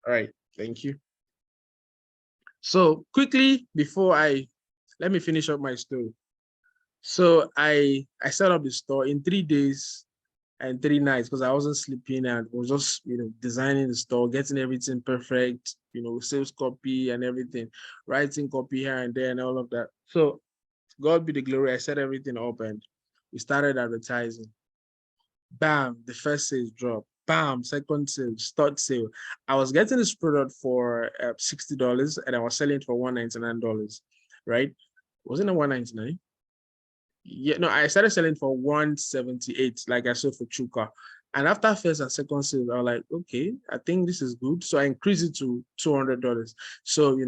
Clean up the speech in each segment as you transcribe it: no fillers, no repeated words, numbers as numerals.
All right, thank you. So quickly, let me finish up my story. So I set up the store in 3 days and 3 nights because I wasn't sleeping and was just designing the store, getting everything perfect, sales copy and everything, writing copy here and there and all of that. So God be the glory. I set everything up and we started advertising. Bam, the first sales drop. Bam, second sale, third sale. I was getting this product for $60 and I was selling it for $199, right? Wasn't it $199? Yeah, no, I started selling for 178, like I sold for Chuka. And after first and second sales, I was like, okay, I think this is good. So I increased it to $200. So,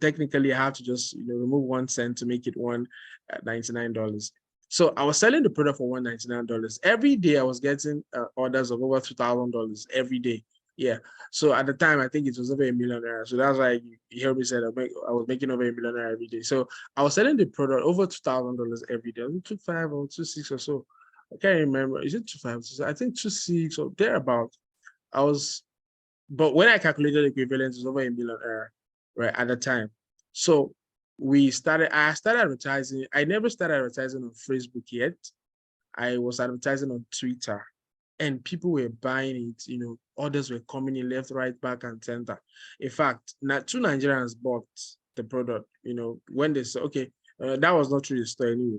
technically I have to just, remove 1 cent to make it $199. So I was selling the product for $199. Every day I was getting orders of over $2,000 every day. Yeah. So at the time, I think it was over $1 million. So that's why you heard me say I was making over $1 million every day. So I was selling the product over $2,000 every day. 2.5 or 2.6 or so. I can't remember. Is it 2.5? I think 2.6 or thereabout. But when I calculated the equivalent, it was over $1 million, right, at the time. So I started advertising. I never started advertising on Facebook yet. I was advertising on Twitter and people were buying it, orders were coming in left, right, back, and center. In fact, 2 Nigerians bought the product, when they said, okay, that was not true the store anyway.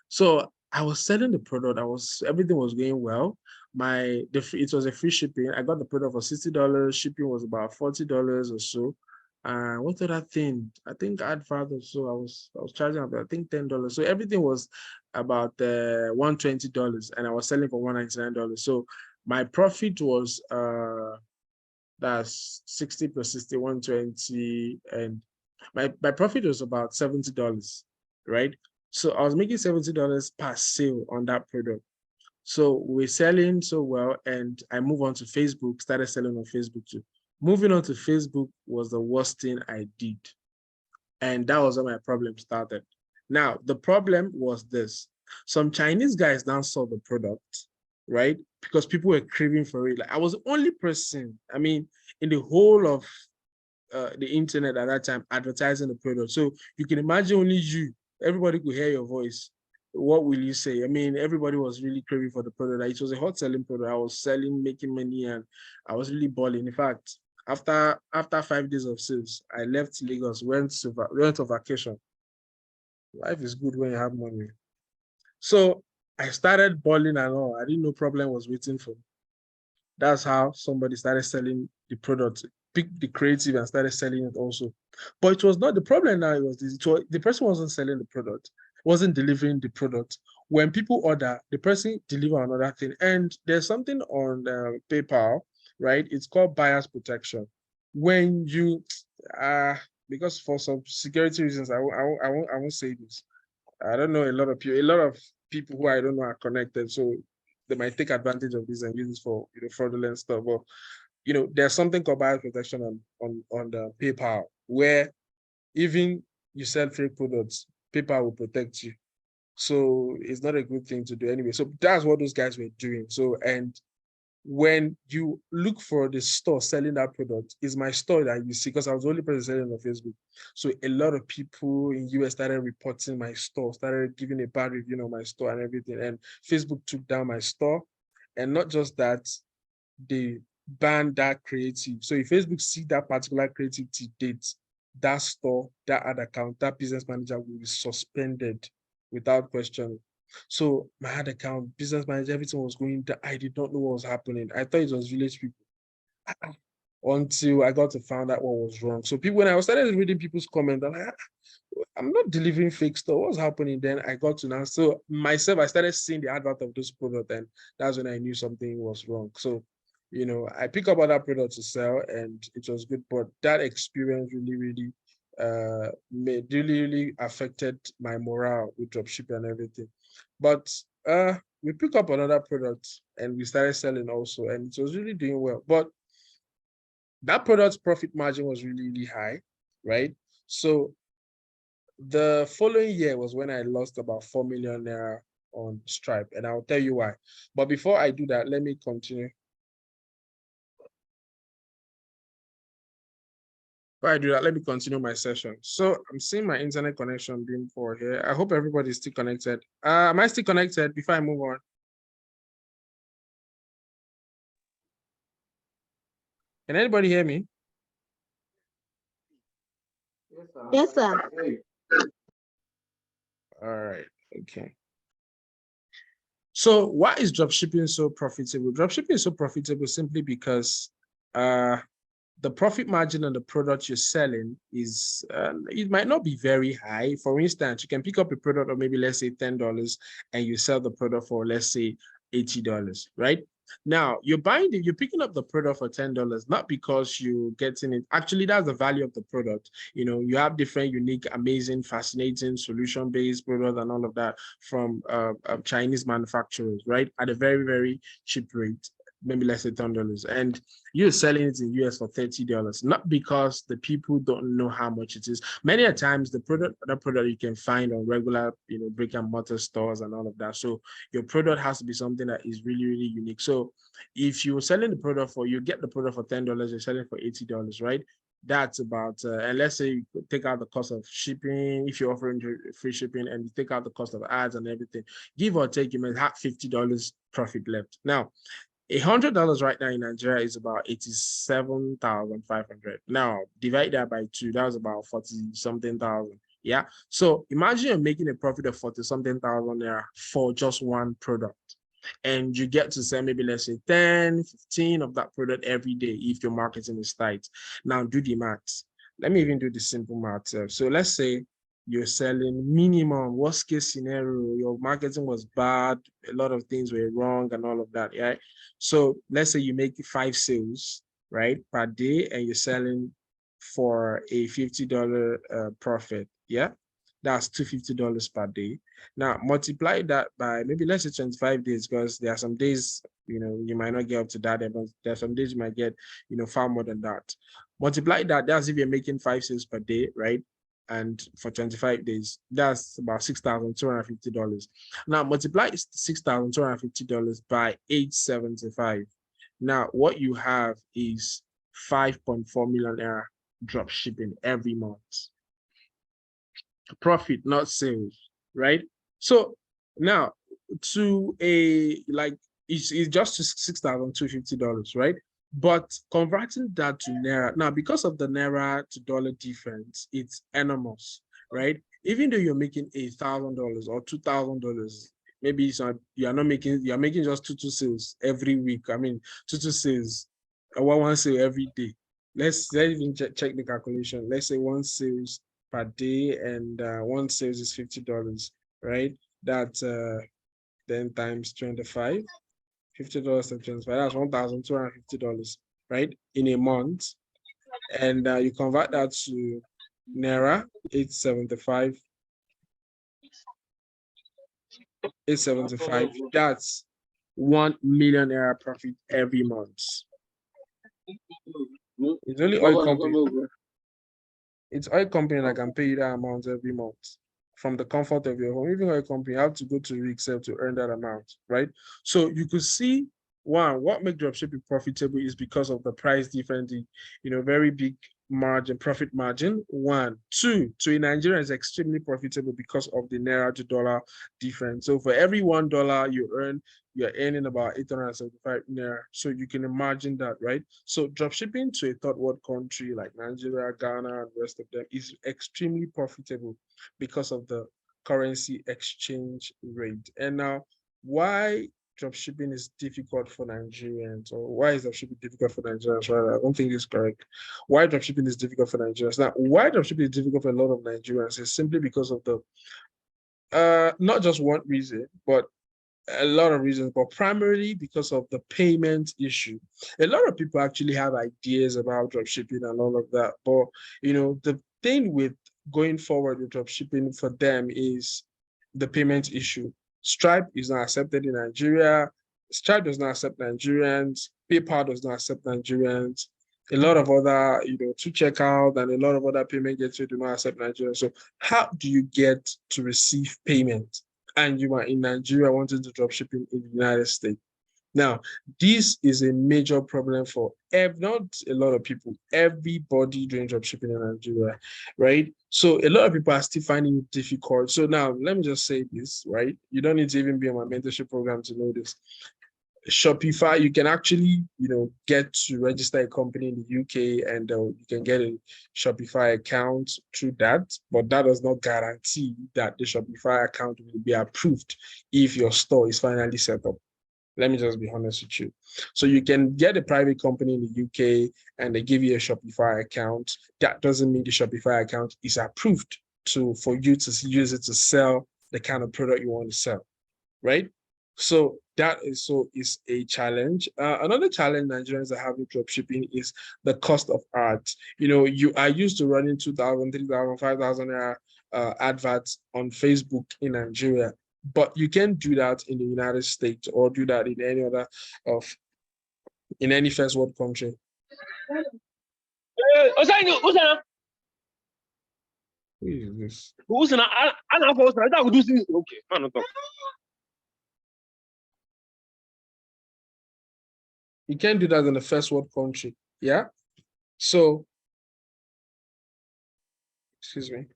So I was selling the product. Everything was going well. It was a free shipping. I got the product for $60. Shipping was about $40 or so. What other thing? I think I had VAT or so. I was charging about, I think, $10. So everything was about $120, and I was selling for $199. So my profit was that's 60 plus 60, 120, and my profit was about $70, right? So I was making $70 per sale on that product. So we're selling so well, and I moved on to Facebook, started selling on Facebook too. Moving on to Facebook was the worst thing I did. And that was when my problem started. Now, the problem was this. Some Chinese guys now saw the product, right? Because people were craving for it. Like I was the only person, I mean, in the whole of the internet at that time advertising the product. So you can imagine only you, everybody could hear your voice. What will you say? I mean, everybody was really craving for the product. It was a hot selling product. I was selling, making money, and I was really balling. In fact, after 5 days of sales, I left Lagos, went to vacation. Life is good when you have money. So I started balling and all. I didn't know problem was waiting for me. That's how somebody started selling the product, picked the creative and started selling it also. But it was not the problem now. It was the person wasn't selling the product, wasn't delivering the product. When people order, the person deliver another thing. And there's something on PayPal, right? It's called buyer's protection. When you, because for some security reasons, I won't say this. I don't know a lot of people who I don't know are connected, so they might take advantage of this and use this for fraudulent stuff. But there's something called buyer protection on the PayPal where even you sell fake products, PayPal will protect you. So it's not a good thing to do anyway. So that's what those guys were doing. So and when you look for the store selling that product, is my store that you see, because I was the only person selling on Facebook. So a lot of people in US started reporting my store, started giving a bad review on my store and everything. And Facebook took down my store. And not just that, they banned that creative. So if Facebook see that particular creativity date, that store, that ad account, that business manager will be suspended without question. So my ad account, business manager, everything was going down. I did not know what was happening. I thought it was village people until I got to find out what was wrong. So when I started reading people's comments, I'm like, I'm not delivering fake stuff. What's happening? Then I got to know. So myself, I started seeing the advert of this product, and that's when I knew something was wrong. So, I pick up other products to sell, and it was good. But that experience really really affected my morale with dropshipping and everything. But we pick up another product and we started selling also, and it was really doing well. But that product's profit margin was really high, right? So the following year was when I lost about 4 million naira on Stripe, and I'll tell you why. But before I do that, let me continue. While I do that, let me continue my session. So I'm seeing my internet connection being poor here. I hope everybody's still connected. Am I still connected before I move on? Can anybody hear me? Yes, sir. All right. Okay. So why is dropshipping so profitable? Dropshipping is so profitable simply because the profit margin on the product you're selling is it might not be very high. For instance, you can pick up a product of maybe let's say $10 and you sell the product for let's say $80, right? Now you're picking up the product for $10, not because you're getting it. Actually, that's the value of the product. You have different, unique, amazing, fascinating, solution-based product and all of that from Chinese manufacturers, right? At a very, very cheap rate, maybe let's say $10. And you're selling it in US for $30, not because the people don't know how much it is. Many a times the product you can find on regular, brick and mortar stores and all of that. So your product has to be something that is really, really unique. So if you're selling the product you get the product for $10, you're selling for $80, right? That's about, and let's say you take out the cost of shipping, if you're offering free shipping and you take out the cost of ads and everything, give or take, you may have $50 profit left. Now, $100 right now in Nigeria is about 87,500. Now divide that by two, that's about 40 something thousand. Yeah. So imagine you're making a profit of 40 something thousand there for just one product. And you get to sell maybe let's say 10, 15 of that product every day if your marketing is tight. Now do the maths. Let me even do the simple math. So let's say you're selling minimum, worst case scenario, your marketing was bad, a lot of things were wrong and all of that, yeah. So let's say you make 5 sales, right, per day, and you're selling for a $50 profit, yeah. That's $250 per day. Now multiply that by maybe let's say 25 days, because there are some days you might not get up to that, but there are some days you might get far more than that. Multiply that. That's if you're making 5 sales per day, right? And for 25 days, that's about $6,250. Now multiply $6,250 by 875. Now what you have is 5.4 million naira drop shipping every month. Profit, not sales, right? So now to it's just $6,250, right? But converting that to naira now, because of the naira to dollar difference, it's enormous, right? Even though you're making $1,000 or $2,000, maybe you're making just two sales every week. I mean, two sales, one sale every day. Let's even check the calculation. Let's say one sales per day, and one sales is $50, right? That's 10 times 25, $50 times 25, that's $1,250, right? In a month. And you convert that to naira, 875. That's 1 million naira profit every month. It's only oil company. It's oil company that can pay you that amount every month from the comfort of your home. Even oil company, you have to go to Excel to earn that amount, right? So you could see, one, what makes dropshipping profitable is because of the price difference, very big profit margin. One, two, to in Nigeria is extremely profitable because of the naira to dollar difference. So for every $1 you earn, you're earning about 875 naira. So you can imagine that, right? So dropshipping to a third world country like Nigeria, Ghana, and the rest of them is extremely profitable because of the currency exchange rate. And now, why dropshipping is difficult for Nigerians, or why is dropshipping difficult for Nigerians? Rather, I don't think it's correct. Why dropshipping is difficult for Nigerians? Now, why dropshipping is difficult for a lot of Nigerians is simply because of the not just one reason, but a lot of reasons, but primarily because of the payment issue. A lot of people actually have ideas about dropshipping and all of that, but the thing with going forward with dropshipping for them is the payment issue. Stripe is not accepted in Nigeria. Stripe does not accept Nigerians. PayPal does not accept Nigerians. A lot of other, to checkout and a lot of other payment gateways do not accept Nigerians. So how do you get to receive payment and you are in Nigeria wanting to drop shipping in the United States? Now, this is a major problem for not a lot of people, everybody doing dropshipping in Nigeria, right? So a lot of people are still finding it difficult. So now let me just say this, right? You don't need to even be on my mentorship program to know this. Shopify, you can actually, get to register a company in the UK and you can get a Shopify account through that, but that does not guarantee that the Shopify account will be approved if your store is finally set up. Let me just be honest with you. So you can get a private company in the UK and they give you a Shopify account. That doesn't mean the Shopify account is approved for you to use it to sell the kind of product you want to sell, right? So that is a challenge. Another challenge Nigerians are having dropshipping is the cost of ads. You are used to running 2,000, 3,000, 5,000 adverts on Facebook in Nigeria, but you can do that in the United States or do that in any first world country. Who is this? You can't do that in the first world country. Yeah. So, excuse me.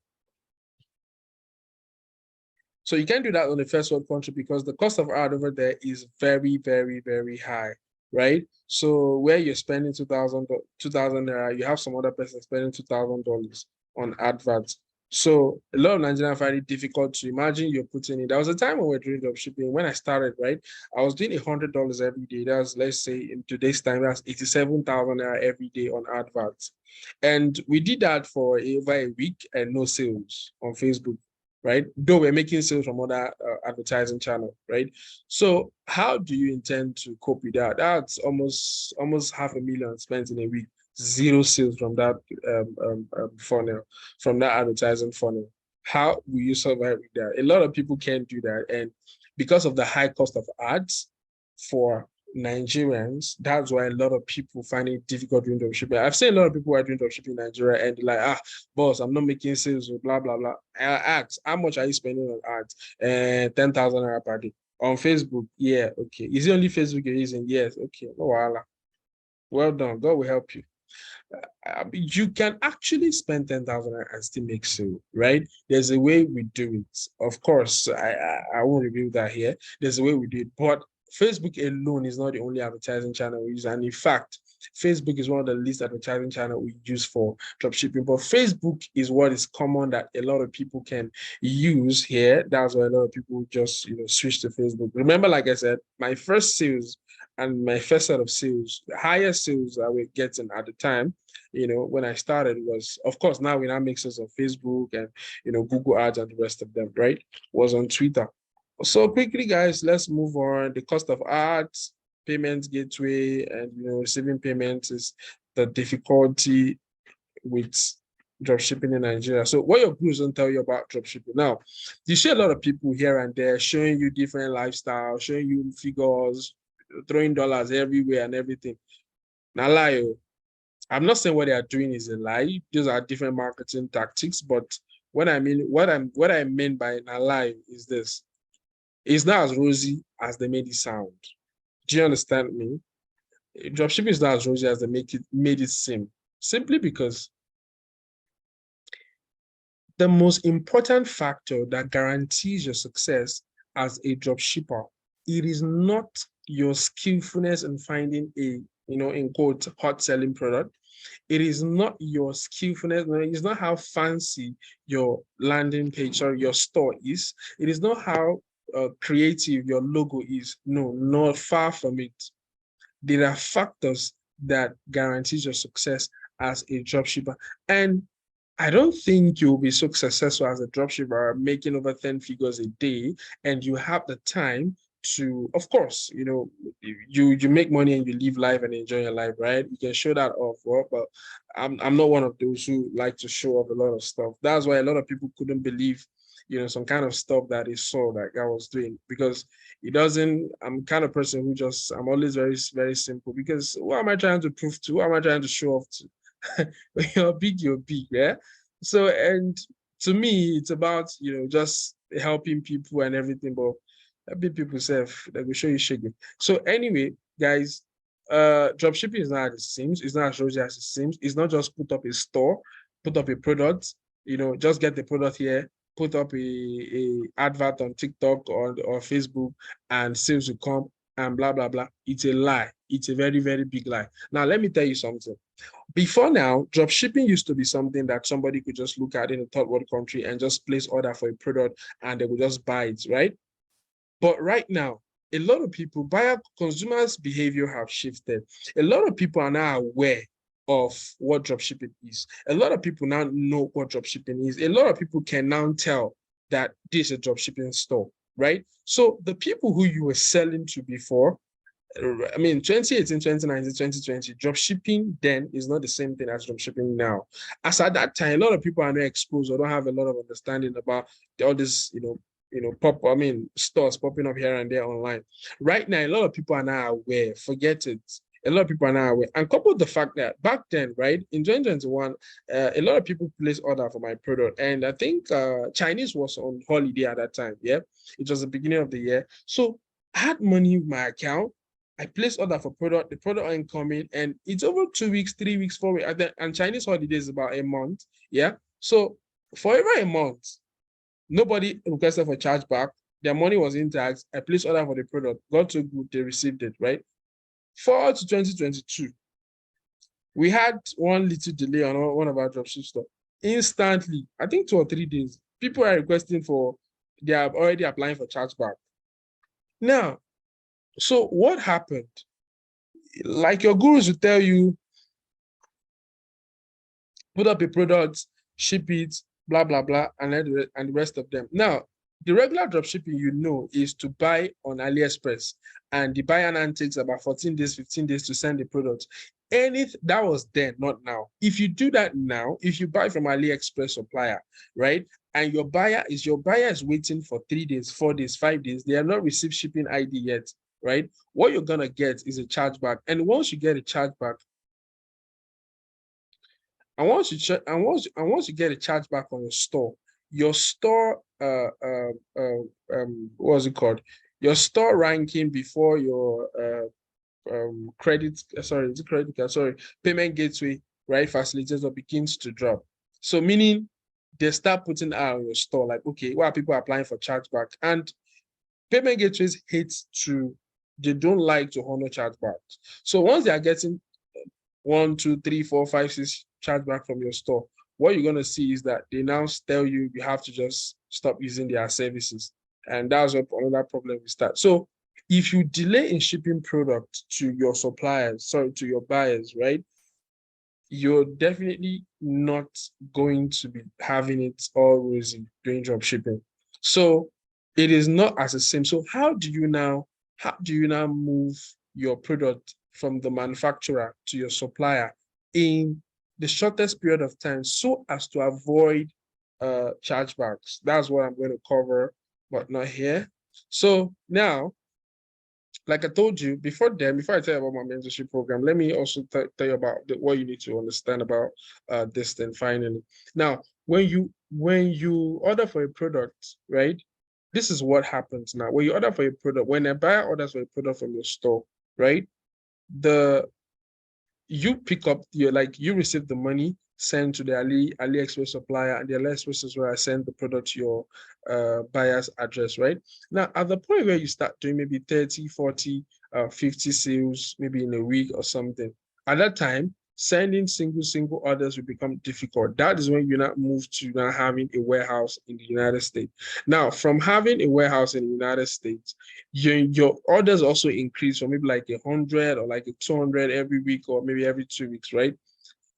So you can't do that on the first world country because the cost of ad over there is very, very, very high, right? So where you're spending 2,000 naira, you have some other person spending $2,000 on adverts. So a lot of Nigerians find it difficult to imagine you're putting in. There was a time when we were doing dropshipping. When I started, right, I was doing $100 every day. That's, let's say in today's time, that's 87,000 naira every day on adverts. And we did that for over a week and no sales on Facebook, right? Though we're making sales from other advertising channel, right? So how do you intend to cope with that? That's almost $500,000 spent in a week, zero sales from that funnel, from that advertising funnel. How will you survive with that? A lot of people can't do that, and because of the high cost of ads for Nigerians, that's why a lot of people find it difficult doing dropshipping. I've seen a lot of people who are doing dropshipping in Nigeria and they're like, boss, I'm not making sales, blah, blah, blah. I ask, how much are you spending on ads? 10,000 naira per day. On Facebook, yeah, okay. Is it only Facebook you're using? Yes, okay. No, well done. God will help you. You can actually spend 10,000 and still make sale, right? There's a way we do it. Of course, I won't reveal that here. There's a way we do it, but Facebook alone is not the only advertising channel we use. And in fact, Facebook is one of the least advertising channel we use for dropshipping. But Facebook is what is common that a lot of people can use here. That's why a lot of people just switch to Facebook. Remember, like I said, my first sales and my first set of sales, the highest sales I was getting at the time, when I started was, of course, now we now make sense of Facebook and, Google ads and the rest of them, right? Was on Twitter. So quickly, guys, let's move on. The cost of ads, payment gateway, and, receiving payments is the difficulty with dropshipping in Nigeria. So what your gurus don't tell you about dropshipping. Now, you see a lot of people here and there showing you different lifestyles, showing you figures, throwing dollars everywhere and everything. Now, lie. I'm not saying what they are doing is a lie. Those are different marketing tactics. But what I mean by a lie is this: it's not as rosy as they made it sound. Do you understand me? Dropshipping is not as rosy as they made it seem. Simply because the most important factor that guarantees your success as a dropshipper, it is not your skillfulness in finding a, in quote, hot selling product. It is not your skillfulness. It's not how fancy your landing page or your store is. It is not how creative your logo is. No, not far from it. There are factors that guarantees your success as a dropshipper. And I don't think you'll be so successful as a dropshipper making over 10 figures a day and you have the time to, of course, you make money and you live life and enjoy your life, right? You can show that off, well, but I'm not one of those who like to show off a lot of stuff. That's why a lot of people couldn't believe, some kind of stuff that they saw that I was doing, because it doesn't, I'm kind of person who I'm always very, very simple, because what am I trying to prove to? What am I trying to show off to? When you're big, yeah? So, and to me, it's about, just helping people and everything, but Be people say they will show you shaking. So anyway, guys, dropshipping is not as it seems. It's not as rosy as it seems. It's not just put up a store, put up a product, just get the product here, put up a advert on TikTok or Facebook, and sales will come and blah blah blah. It's a lie. It's a very, very big lie. Now, let me tell you something. Before now, dropshipping used to be something that somebody could just look at in a third world country and just place order for a product and they would just buy it, right? But right now, a lot of people, consumers' behavior have shifted. A lot of people are now aware of what dropshipping is. A lot of people now know what dropshipping is. A lot of people can now tell that this is a dropshipping store, right? So the people who you were selling to before, I mean, 2018, 2019, 2020, dropshipping then is not the same thing as dropshipping now. As at that time, a lot of people are not exposed or don't have a lot of understanding about all this, stores popping up here and there online. Right now, a lot of people are now aware. Forget it. A lot of people are now aware. And coupled the fact that back then, right, in 2021, a lot of people placed order for my product. And I think Chinese was on holiday at that time. Yeah. It was the beginning of the year. So I had money in my account. I placed order for product, the product ain't coming, and it's over 2 weeks, 3 weeks, 4 weeks, and Chinese holiday is about a month. Yeah. So for over a month, nobody requested for chargeback. Their money was intact. I placed order for the product. Got so good, they received it, right? Forward to 2022, we had one little delay on one of our dropship stuff. Instantly, I think 2 or 3 days, people are requesting they are already applying for chargeback. Now, so what happened? Like your gurus will tell you, put up a product, ship it, blah, blah, blah, and the rest of them. Now, the regular drop shipping, is to buy on AliExpress, and the buyer takes about 14 days, 15 days to send the product. That was then, not now. If you do that now, if you buy from AliExpress supplier, right, and your buyer is waiting for 3 days, 4 days, 5 days, they have not received shipping ID yet, right? What you're gonna get is a chargeback, and once you get a chargeback, and once you get a chargeback on your store what's it called? Your store ranking before your credit, sorry, it's a credit card, sorry, payment gateway, right, facilitator begins to drop. So meaning they start putting out on your store, like, okay, why are people applying for chargeback? And payment gateways they don't like to honor chargebacks. So once they are getting 1, 2, 3, 4, 5, 6 chargeback from your store, what you're going to see is that they now tell you have to just stop using their services. And that's where another problem will start. So if you delay in shipping product to your suppliers, to your buyers, right, you're definitely not going to be having it all rosy during drop shipping. So it is not as the same. So how do you now move your product from the manufacturer to your supplier in the shortest period of time so as to avoid chargebacks? That's what I'm going to cover, but not here. So now, like I told you before I tell you about my mentorship program, let me also tell you about what you need to understand about this thing finally. Now, when you order for a product, right? This is what happens now. When you order for a product, when a buyer orders for a product from your store, right? You pick up you receive the money, send to the AliExpress supplier, and the AliExpress is where I send the product to your buyer's address, right? Now, at the point where you start doing maybe 30, 40, 50 sales, maybe in a week or something, at that time, sending single orders will become difficult. That is when you now move to now having a warehouse in the United States. Now, from having a warehouse in the United States, your orders also increase from maybe like 100 or like 200 every week or maybe every 2 weeks, right?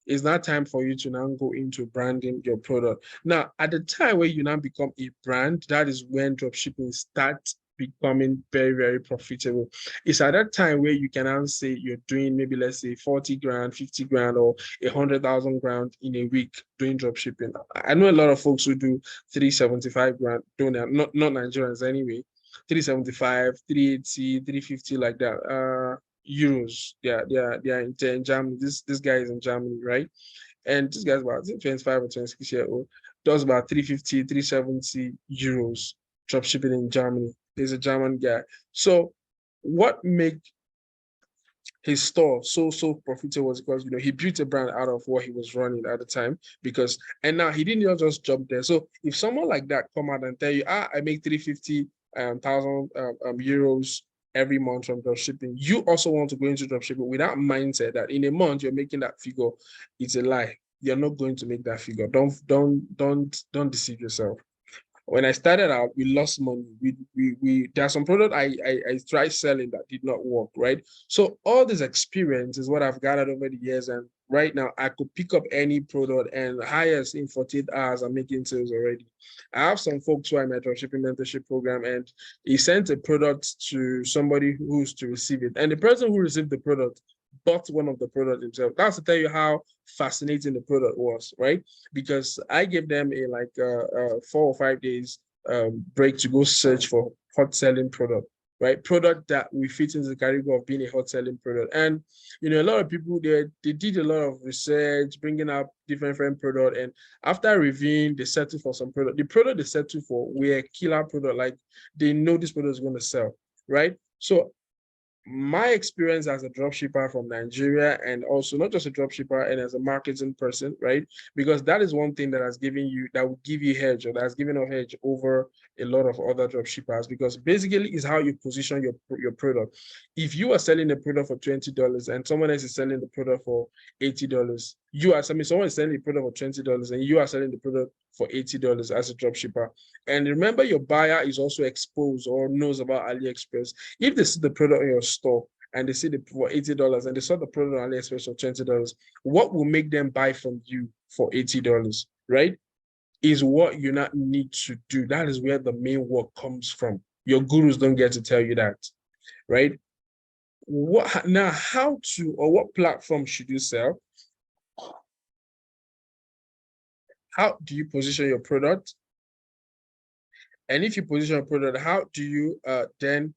It's not time for you to now go into branding your product. Now, at the time where you now become a brand, that is when dropshipping starts becoming very, very profitable. It's at that time where you can now say you're doing maybe, let's say, 40 grand, 50 grand, or 100,000 grand in a week doing dropshipping. I know a lot of folks who do 375 grand, doing that, not Nigerians anyway. 375, 380, 350, like that. Euros. They are in Germany. This guy is in Germany, right? And this guy's about 25 or 26 years old. Does about 350, 370 euros drop shipping in Germany. He's a German guy. So what made his store so profitable was because he built a brand out of what he was running at the time. Because and now he didn't just jump there. So if someone like that come out and tell you, I make 350,000 euros every month from dropshipping, you also want to go into dropshipping with that mindset that in a month you're making that figure. It's a lie. You're not going to make that figure. Don't deceive yourself. When I started out, we lost money. There are some product I tried selling that did not work, right? So all this experience is what I've gathered over the years, and right now I could pick up any product and highest in 48 hours. I'm making sales already. I have some folks who are in my dropshipping mentorship program, and he sent a product to somebody who's to receive it, and the person who received the product bought one of the product himself. That's to tell you how fascinating the product was, right? Because I gave them a 4 or 5 days break to go search for hot selling product, right? Product that we fit into the category of being a hot selling product. And a lot of people they did a lot of research, bringing up different product, and after reviewing, they settled for some product. The product they settled for were a killer product, like they know this product is going to sell, right? So my experience as a dropshipper from Nigeria, and also not just a dropshipper and as a marketing person, right? Because that is one thing that will give you hedge, or that's giving a hedge over a lot of other dropshippers, because basically is how you position your product. If you are selling a product for $20 and someone else is selling the product for $80, someone is selling the product for $20 and you are selling the product for $80 as a dropshipper. And remember, your buyer is also exposed or knows about AliExpress. If they see the product in your store and they see it for $80 and they saw the product on AliExpress for $20, what will make them buy from you for $80, right? Is what you not need to do. That is where the main work comes from. Your gurus don't get to tell you that, right? How to, or what platform should you sell? How do you position your product? And if you position a product, how do you then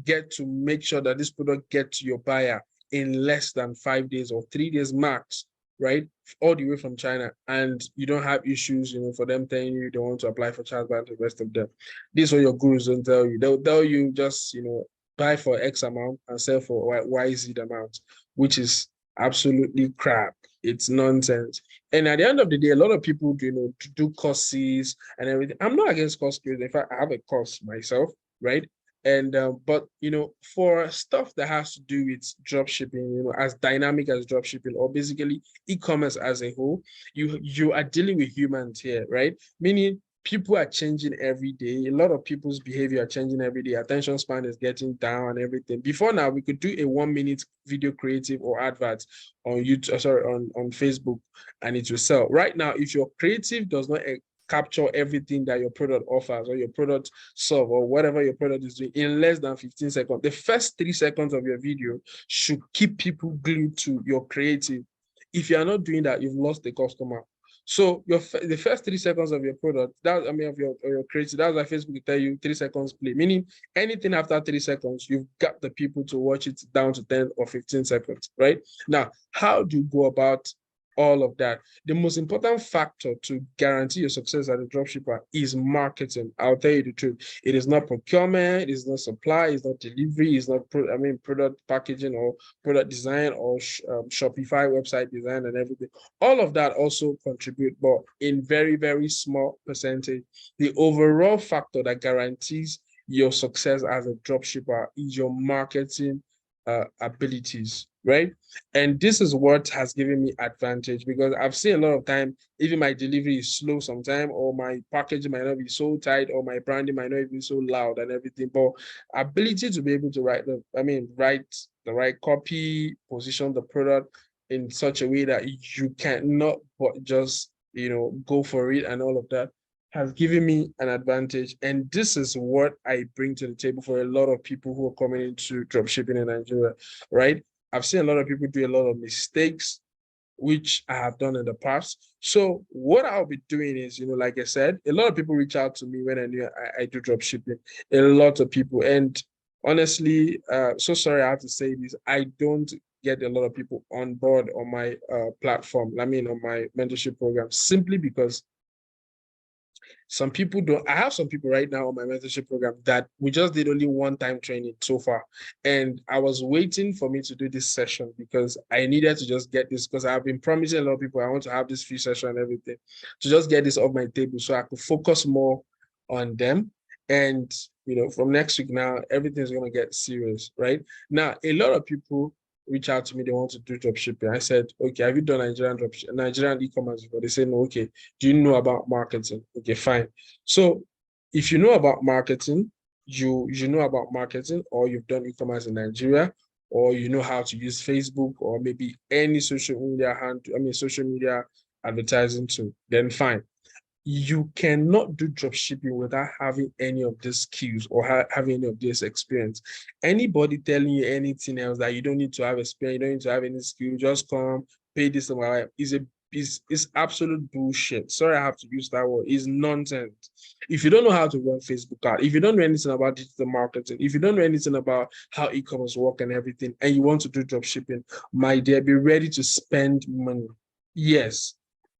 get to make sure that this product gets to your buyer in less than 5 days or 3 days max, right? All the way from China, and you don't have issues, for them telling you they want to apply for chargeback to the rest of them. This is what your gurus don't tell you. They'll tell you just, buy for X amount and sell for YZ amount, which is absolutely crap. It's nonsense. And at the end of the day, a lot of people, do courses and everything. I'm not against course creation. In fact, I have a course myself, right? And but for stuff that has to do with drop shipping, as dynamic as drop shipping, or basically e-commerce as a whole, you are dealing with humans here, right? Meaning people are changing every day. A lot of people's behavior are changing every day. Attention span is getting down and everything. Before now, we could do a 1 minute video creative or advert on YouTube, on Facebook, and it will sell. Right now, if your creative does not capture everything that your product offers or your product solve or whatever your product is doing in less than 15 seconds, the first 3 seconds of your video should keep people glued to your creative. If you are not doing that, you've lost the customer. So the first 3 seconds of your product, of your creative, that's why Facebook will tell you 3 seconds play. Meaning anything after 3 seconds, you've got the people to watch it down to 10 or 15 seconds, right? Now, how do you go about all of that? The most important factor to guarantee your success as a dropshipper is marketing. I'll tell you the truth. It is not procurement, it is not supply, it's not delivery, it's not product packaging or product design or Shopify website design and everything. All of that also contribute, but in very, very small percentage. The overall factor that guarantees your success as a dropshipper is your marketing abilities, right? And this is what has given me advantage, because I've seen a lot of time, even my delivery is slow sometimes, or my packaging might not be so tight, or my branding might not be so loud and everything. But ability to be able to write the right copy, position the product in such a way that you cannot but just go for it and all of that has given me an advantage. And this is what I bring to the table for a lot of people who are coming into dropshipping in Nigeria, right? I've seen a lot of people do a lot of mistakes, which I have done in the past. So what I'll be doing is, like I said, a lot of people reach out to me when I knew I do dropshipping, a lot of people. And honestly, so sorry I have to say this, I don't get a lot of people on board on my platform, on my mentorship program, simply because Some people don't. I have some people right now on my mentorship program that we just did only one-time training so far. And I was waiting for me to do this session because I needed to just get this, because I've been promising a lot of people I want to have this free session and everything, to just get this off my table so I could focus more on them. And from next week now, everything's gonna get serious, right? Now, a lot of people reach out to me, they want to do drop shipping. I said, okay, have you done Nigerian e-commerce before? They say no. Okay, do you know about marketing? Okay, fine. So if you know about marketing, you know about marketing, or you've done e-commerce in Nigeria, or you know how to use Facebook, or maybe any social media advertising tool, then fine. You cannot do drop shipping without having any of these skills or having any of this experience. Anybody telling you anything else, that you don't need to have experience, you don't need to have any skill, just come pay this amount, is absolute bullshit. Sorry, I have to use that word. Is nonsense. If you don't know how to run Facebook ad, if you don't know anything about digital marketing, if you don't know anything about how e-commerce work and everything, and you want to do drop shipping, my dear, be ready to spend money. Yes.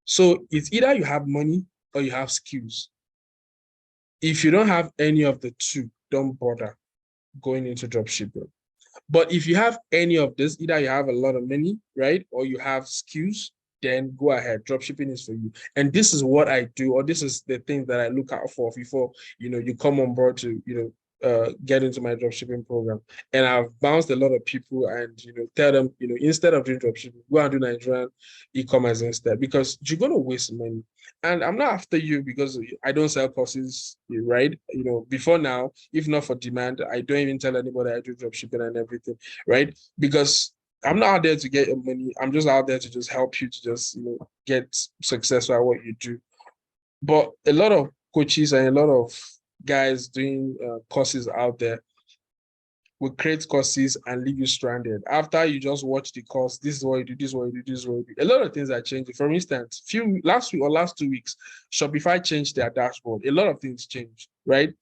So it's either you have money or you have skills. If you don't have any of the two, don't bother going into dropshipping. But if you have any of this, either you have a lot of money, right, or you have skills, then go ahead. Dropshipping is for you. And this is what I do, or this is the thing that I look out for before you come on board to get into my dropshipping program. And I've bounced a lot of people and tell them, instead of doing dropshipping, go and do Nigerian e-commerce instead, because you're gonna waste money. And I'm not after you because I don't sell courses, right? Before now, if not for demand, I don't even tell anybody I do dropshipping and everything, right? Because I'm not out there to get your money. I'm just out there to just help you to just get successful at what you do. But a lot of coaches and a lot of guys doing courses out there will create courses and leave you stranded. After you just watch the course, this is what you do, this is what you do, this is what you do. A lot of things are changing. For instance, last week or last 2 weeks, Shopify changed their dashboard. A lot of things changed, right?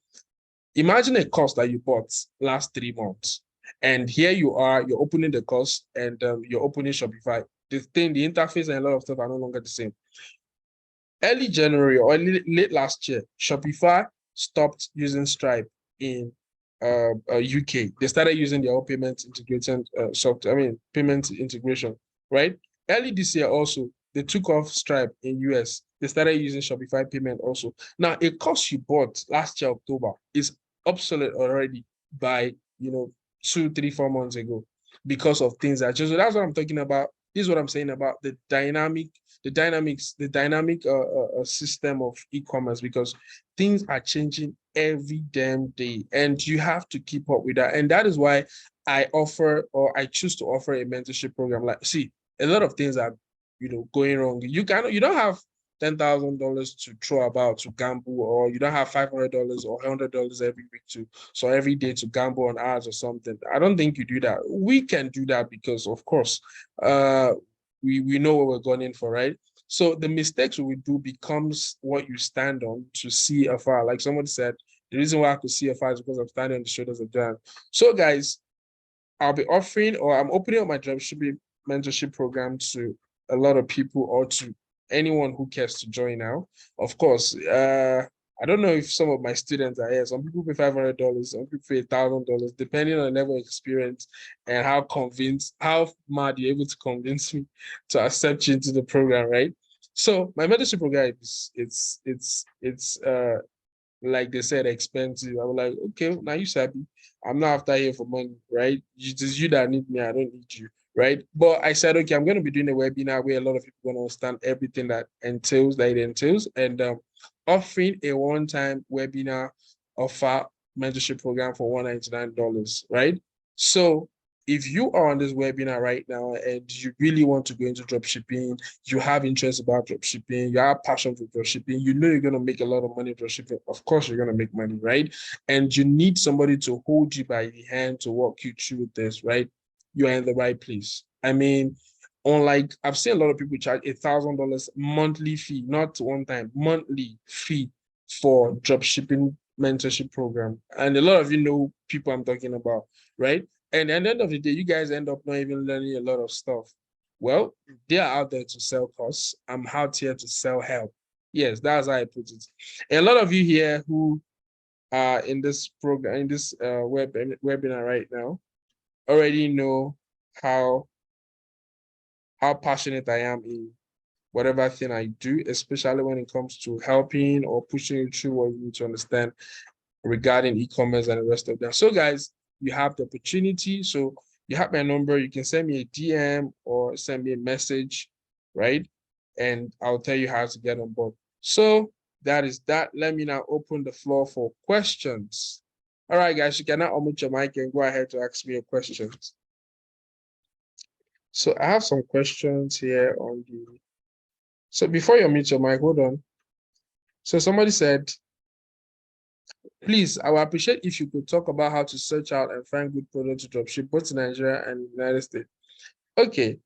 Imagine a course that you bought last 3 months. And here you are, you're opening the course and you're opening Shopify. The interface and a lot of stuff are no longer the same. Early January or late last year, Shopify stopped using Stripe in UK. They started using their own payment integration software. Payment integration, right? Early this year also, they took off Stripe in US. They started using Shopify payment also. Now, a course you bought last year, October, is obsolete already by 2, 3, 4 months ago because of things that just. So that's what I'm talking about. This is what I'm saying about the dynamic system of e-commerce, because things are changing every damn day and you have to keep up with that. And that is why I choose to offer a mentorship program. Like, see, a lot of things are going wrong. You don't have $10,000 to throw about to gamble, or you don't have $500 or $100 every week so every day to gamble on ads or something. I don't think you do that. We can do that because, of course, we know what we're going in for, right? So the mistakes we do becomes what you stand on to see afar. Like somebody said, the reason why I could see afar is because I'm standing on the shoulders of giants. So guys, I'm opening up my dropshipping mentorship program to a lot of people, or to anyone who cares to join now. Of course, I don't know if some of my students are here. Some people pay $500, some people pay $1,000, depending on the level of experience and how mad you're able to convince me to accept you into the program, right? So my mentorship program it's like they said, expensive. I was like, okay, now you sabi. I'm not after here for money, right? It is you that need me. I don't need you, right? But I said, okay, I'm going to be doing a webinar where a lot of people are going to understand everything that it entails, and offering a one-time webinar offer mentorship program for $199, right? So if you are on this webinar right now and you really want to go into dropshipping, you have interest about dropshipping, you have passion for dropshipping, you know you're going to make a lot of money dropshipping, of course you're going to make money, right? And you need somebody to hold you by the hand to walk you through this, right? You're in the right place. Unlike, I've seen a lot of people charge $1,000 monthly fee, not one time, monthly fee for dropshipping mentorship program. And a lot of you know people I'm talking about, right? And at the end of the day, you guys end up not even learning a lot of stuff. Well, they are out there to sell courses. I'm out here to sell help. Yes, that's how I put it. A lot of you here who are in this program, in this webinar right now, already know how passionate I am in whatever thing I do, especially when it comes to helping or pushing you through what you need to understand regarding e-commerce and the rest of that. So guys, you have the opportunity. So you have my number. You can send me a DM or send me a message, right? And I'll tell you how to get on board. So that is that. Let me now open the floor for questions. All right, guys, you can now unmute your mic and go ahead to ask me your questions. So I have some questions here on the. So before you unmute your mic, hold on. So somebody said, please, I would appreciate if you could talk about how to search out and find good products to dropship both in Nigeria and the United States. Okay,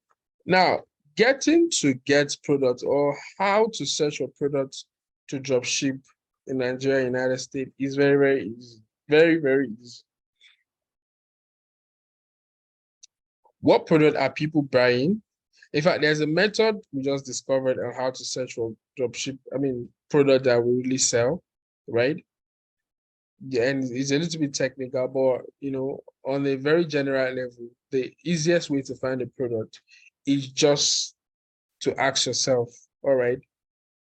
now getting to get products or how to search for products to dropship in Nigeria and United States is very, very easy. Very, very easy. What product are people buying? In fact, there's a method we just discovered on how to search for product that we really sell, right? Yeah, and it's a little bit technical, but on a very general level, the easiest way to find a product is just to ask yourself, all right,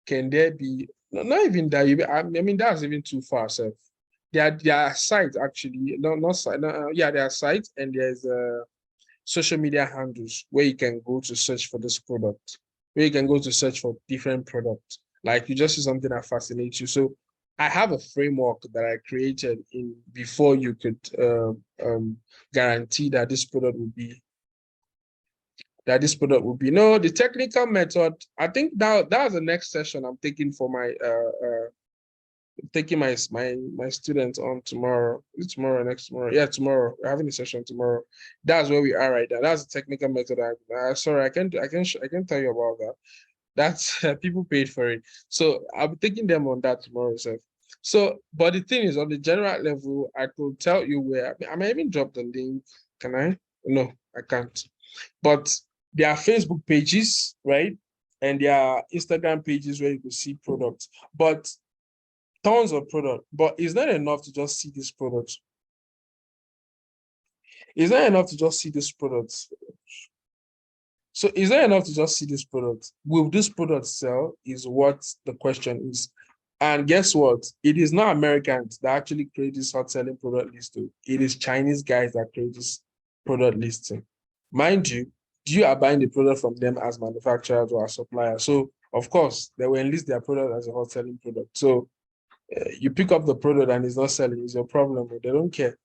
can there be not even that I mean that's even too far, self. There are sites actually, not site, yeah, there are sites and there's social media handles where you can go to search for this product, where you can go to search for different products. Like you just see something that fascinates you. So I have a framework that I created in before you could guarantee that this product will be no, the technical method. I think that's the next session I'm taking for my taking my students on tomorrow. Is it tomorrow, next tomorrow? Yeah, tomorrow. We're having a session tomorrow. That's where we are right now. That's the technical method. Sorry, I can't tell you about that. That's people paid for it. So I'll be taking them on that tomorrow. So, but the thing is, on the general level, I could tell you where I might even drop the link. Can I? No, I can't. But there are Facebook pages, right? And there are Instagram pages where you can see products. But tons of product, but it's not enough to just see these products. It's not enough to just see these products. So it's not enough to just see this product. Will this product sell is what the question is. And guess what? It is not Americans that actually create this hot selling product listing. It is Chinese guys that create this product listing. Mind you are buying the product from them as manufacturers or as suppliers. So of course, they will enlist their product as a hot selling product. So you pick up the product and it's not selling, it's your problem, but they don't care,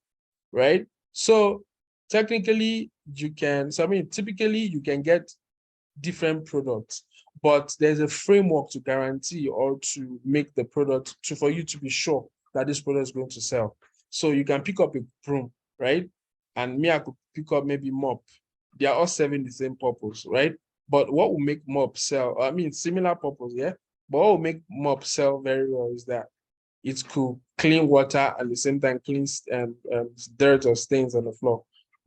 right? So technically typically you can get different products, but there's a framework to guarantee or to make the product for you to be sure that this product is going to sell. So you can pick up a broom, right? And me, I could pick up maybe mop. They are all serving the same purpose, right? But what will make mop sell? I mean, similar purpose, yeah. But what will make mop sell very well is that it could clean water at the same time clean dirt or stains on the floor.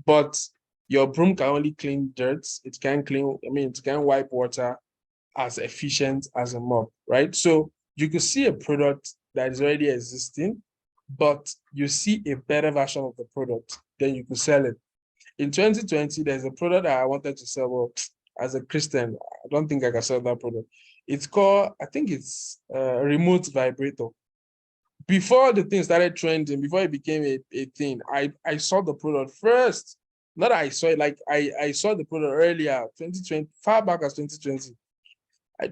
But your broom can only clean dirt. It can wipe water as efficient as a mop, right? So you could see a product that is already existing, but you see a better version of the product, then you could sell it. In 2020, there's a product that I wanted to sell. Well, as a Christian, I don't think I can sell that product. It's called, I think it's a remote vibrator. Before the thing started trending, before it became a thing, I saw the product first. Not that I saw it, like I saw the product earlier, 2020, far back as 2020.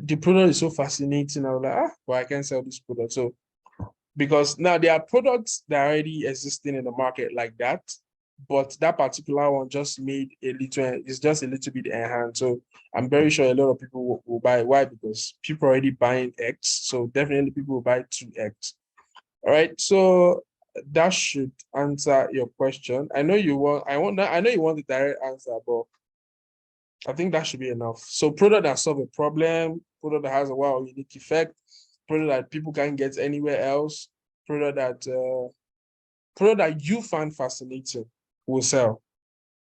The product is so fascinating. I was like, but I can't sell this product. So because now there are products that are already existing in the market like that, but that particular one just made it's just a little bit enhanced. So I'm very sure a lot of people will buy. Why? Because people are already buying X. So definitely people will buy 2X. All right, so that should answer your question. I know you want the direct answer, but I think that should be enough. So product that solve a problem, product that has a wow unique effect, product that people can't get anywhere else, product that you find fascinating will sell,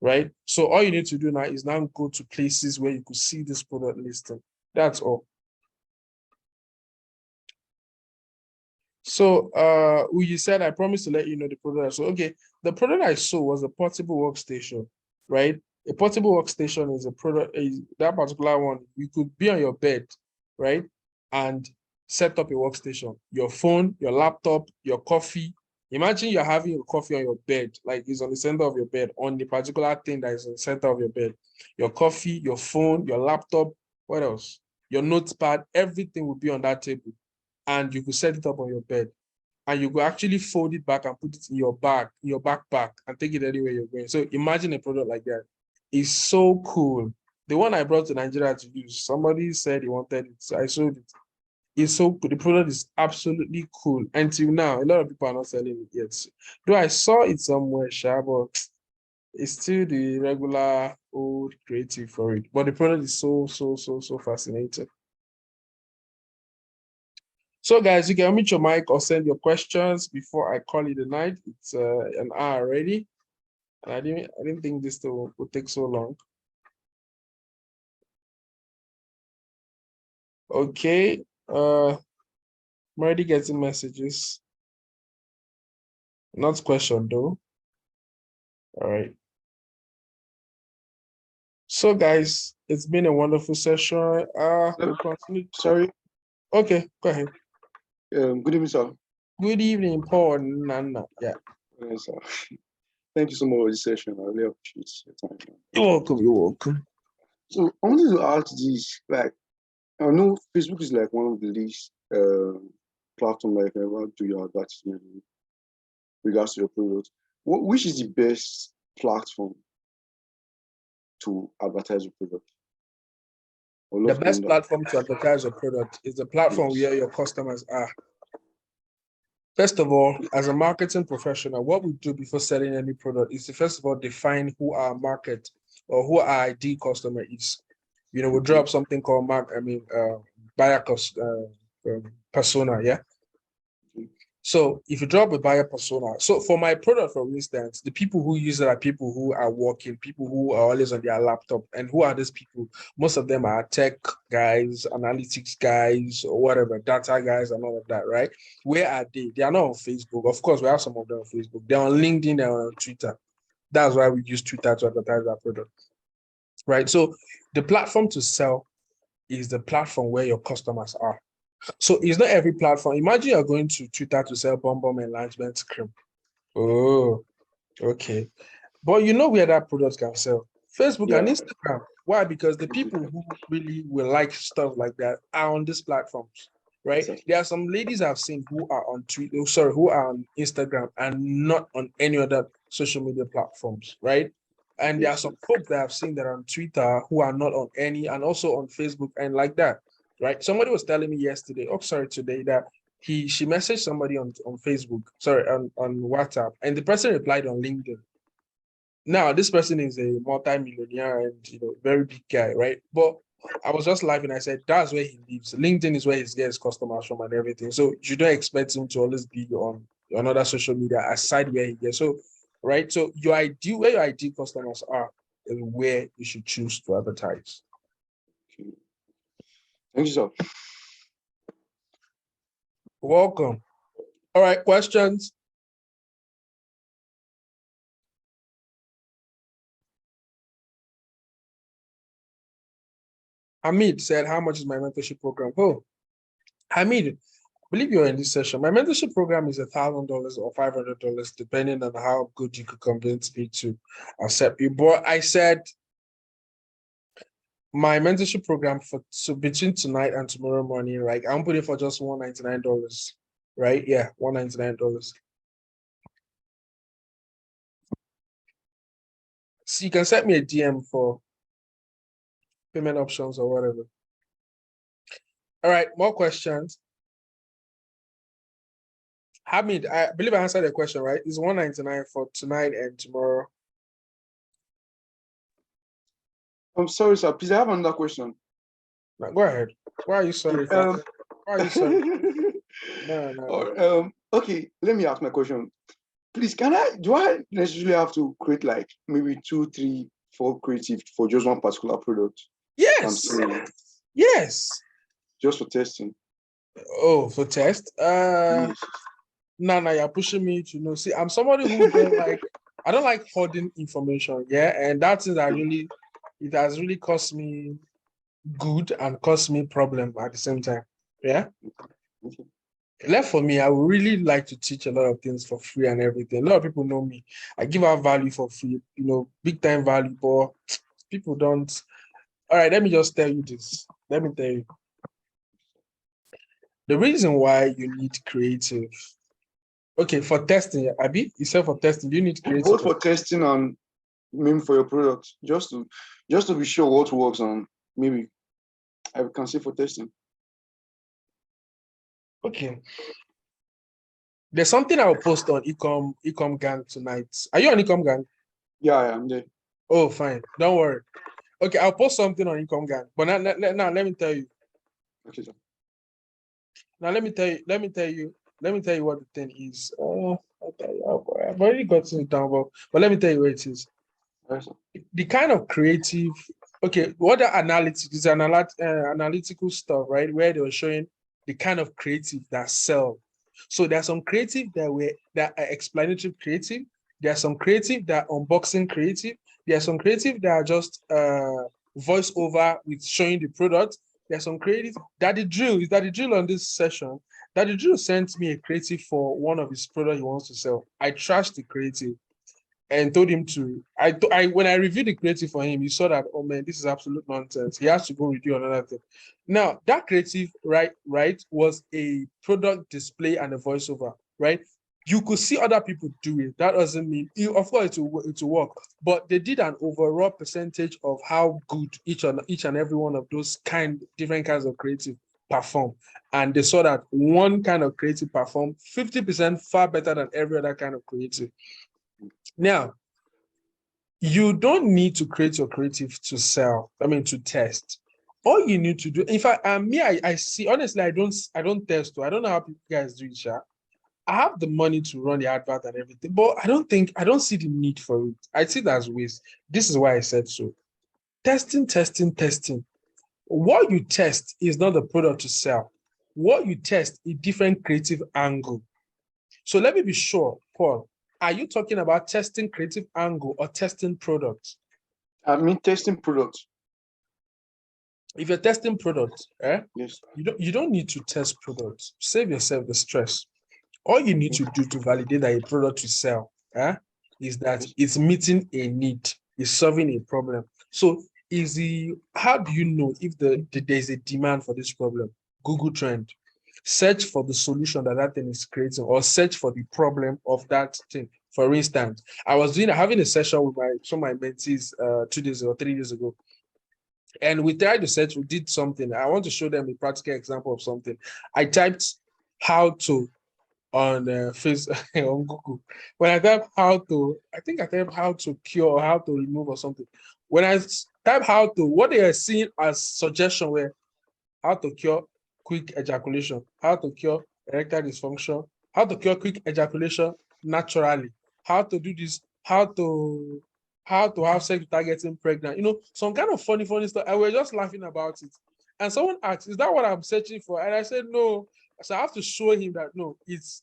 right? So all you need to do now is now go to places where you could see this product listing. That's all. So you said I promised to let you know the product I saw. Okay, the product I saw was a portable workstation, right? A portable workstation is a product, that particular one, you could be on your bed, right? And set up a workstation, your phone, your laptop, your coffee. Imagine you're having your coffee on your bed, like it's on the center of your bed, on the particular thing that is in the center of your bed. Your coffee, your phone, your laptop, what else? Your notepad, everything will be on that table. And you could set it up on your bed. And you could actually fold it back and put it in your bag, in your backpack, and take it anywhere you're going. So imagine a product like that. It's so cool. The one I brought to Nigeria to use, somebody said he wanted it, so I sold it. It's so cool. The product is absolutely cool. Until now, a lot of people are not selling it yet. Though I saw it somewhere, but it's still the regular old creative for it. But the product is so fascinating. So guys, you can unmute your mic or send your questions before I call it a night. It's an hour already. And I didn't think this would take so long. Okay. I'm already getting messages. Not question though. All right. So guys, it's been a wonderful session. We'll continue. Sorry. Okay, go ahead. Good evening, sir. Good evening, Paul. Nana. Yeah. Yes, sir. Thank you so much for this session. I really appreciate your time. You're welcome. You're welcome. So I wanted to ask this, like, I know Facebook is like one of the least platform like ever do your advertisement in regards to your product. Which is the best platform to advertise your product? The best platform to advertise your product is the platform where your customers are. First of all, as a marketing professional, what we do before selling any product is to first of all define who our market or who our ideal customer is. You know, we drop something called buyer persona, yeah. So if you drop a buyer persona, so for my product, for instance, the people who use it are people who are working, people who are always on their laptop. And who are these people? Most of them are tech guys, analytics guys, or whatever, data guys and all of that, right? Where are they? They are not on Facebook. Of course, we have some of them on Facebook. They're on LinkedIn, they're on Twitter. That's why we use Twitter to advertise our product, right? So the platform to sell is the platform where your customers are. So it's not every platform. Imagine you're going to Twitter to sell Bomb enlargement cream. Oh, okay. But you know where that product can sell? Facebook and Instagram. Why? Because the people who really will like stuff like that are on these platforms, right? Exactly. There are some ladies I've seen who are on Twitter, who are on Instagram and not on any other social media platforms, right? And there are some folks that I've seen that are on Twitter who are not on any, and also on Facebook and like that, right? Somebody was telling me today that she messaged somebody on Facebook, on WhatsApp, and the person replied on LinkedIn. Now, this person is a multi-millionaire and very big guy, right? But I was just laughing. I said, that's where he lives. LinkedIn is where he gets customers from and everything. So you don't expect him to always be on another social media aside where he gets. So, right? So where your ideal customers are is where you should choose to advertise. Thank you, sir. Welcome. All right, questions? Hamid said, how much is my mentorship program? Oh, Hamid, I believe you're in this session. My mentorship program is $1,000 or $500, depending on how good you could convince me to accept you. But I said my mentorship program between tonight and tomorrow morning, right? I'm putting for just $199, right? Yeah, $199. So you can send me a DM for payment options or whatever. All right, more questions. Hamid, I believe I answered the question, right? It's $199 for tonight and tomorrow. I'm sorry, sir. Please, I have another question. Now, go ahead. Why are you sorry? Why are you sorry? No. Okay, let me ask my question. Please, do I necessarily have to create like maybe 2, 3, 4 creative for just one particular product? Yes. Yes. Just for testing. Oh, for test? Yes. No, you're pushing me to know. See, I'm somebody who don't like, I don't like hoarding information. Yeah. And that is that really, it has really cost me good and cost me problem at the same time. Yeah. Okay. Left for me, I would really like to teach a lot of things for free and everything. A lot of people know me. I give out value for free, big time value, but people don't. All right, let me just tell you this. Let me tell you. The reason why you need creative. Okay, for testing, Abi, you said for testing, you need creative. Both for testing and maybe for your product, just to be sure what works, and maybe I can say for testing. Okay. There's something I'll post on Ecom Gang tonight. Are you on Ecom Gang? Yeah, I am there. Oh, fine. Don't worry. Okay, I'll post something on Ecom Gang. But now let me tell you. Okay, sir. Now let me tell you what the thing is. I've already gotten it down, but let me tell you what it is. Yes, sir. The kind of creative, okay, what the analytics is analytical stuff, right? Where they were showing the kind of creative that sell. So there's some creative that are explanatory creative. There's some creative that are unboxing creative. There's some creative that are just voiceover with showing the product. There's some creative. Daddy Drill on this session. Daddy Drill sent me a creative for one of his products he wants to sell. I trashed the creative and told him to. When I reviewed the creative for him, he saw that, oh man, this is absolute nonsense. He has to go review another thing. Now that creative, right, was a product display and a voiceover, right? You could see other people do it. That doesn't mean, of course, it will work. But they did an overall percentage of how good each and every one of those different kinds of creative perform. And they saw that one kind of creative performed 50% far better than every other kind of creative. Now, you don't need to create your creative to sell. I mean, to test. All you need to do, in fact, I see, honestly, I don't test. I don't know how people guys do it. Sha. I have the money to run the advert and everything, but I don't see the need for it. I see that as waste. This is why I said so. Testing. What you test is not the product to sell. What you test is different creative angle. So let me be sure, Paul, are you talking about testing creative angle or testing product? I mean, testing products. If you're testing products, Yes. you don't need to test products. Save yourself the stress. All you need to do to validate that a product you sell is that it's meeting a need, it's solving a problem. So how do you know if there's a demand for this problem? Google Trend. Search for the solution that thing is creating, or search for the problem of that thing. For instance, I was having a session with some of my mentees 2 days or 3 days ago. And we tried to search, we did something. I want to show them a practical example of something. I typed how to on Facebook on Google. When I type I think I type how to cure or how to remove or something. When I type how to, what they are seeing as suggestion were how to cure quick ejaculation, how to cure erectile dysfunction, how to cure quick ejaculation naturally, how to do this, how to have sex without getting pregnant. Some kind of funny stuff. And we're just laughing about it. And someone asked, is that what I'm searching for? And I said, no. So I have to show him that no, it's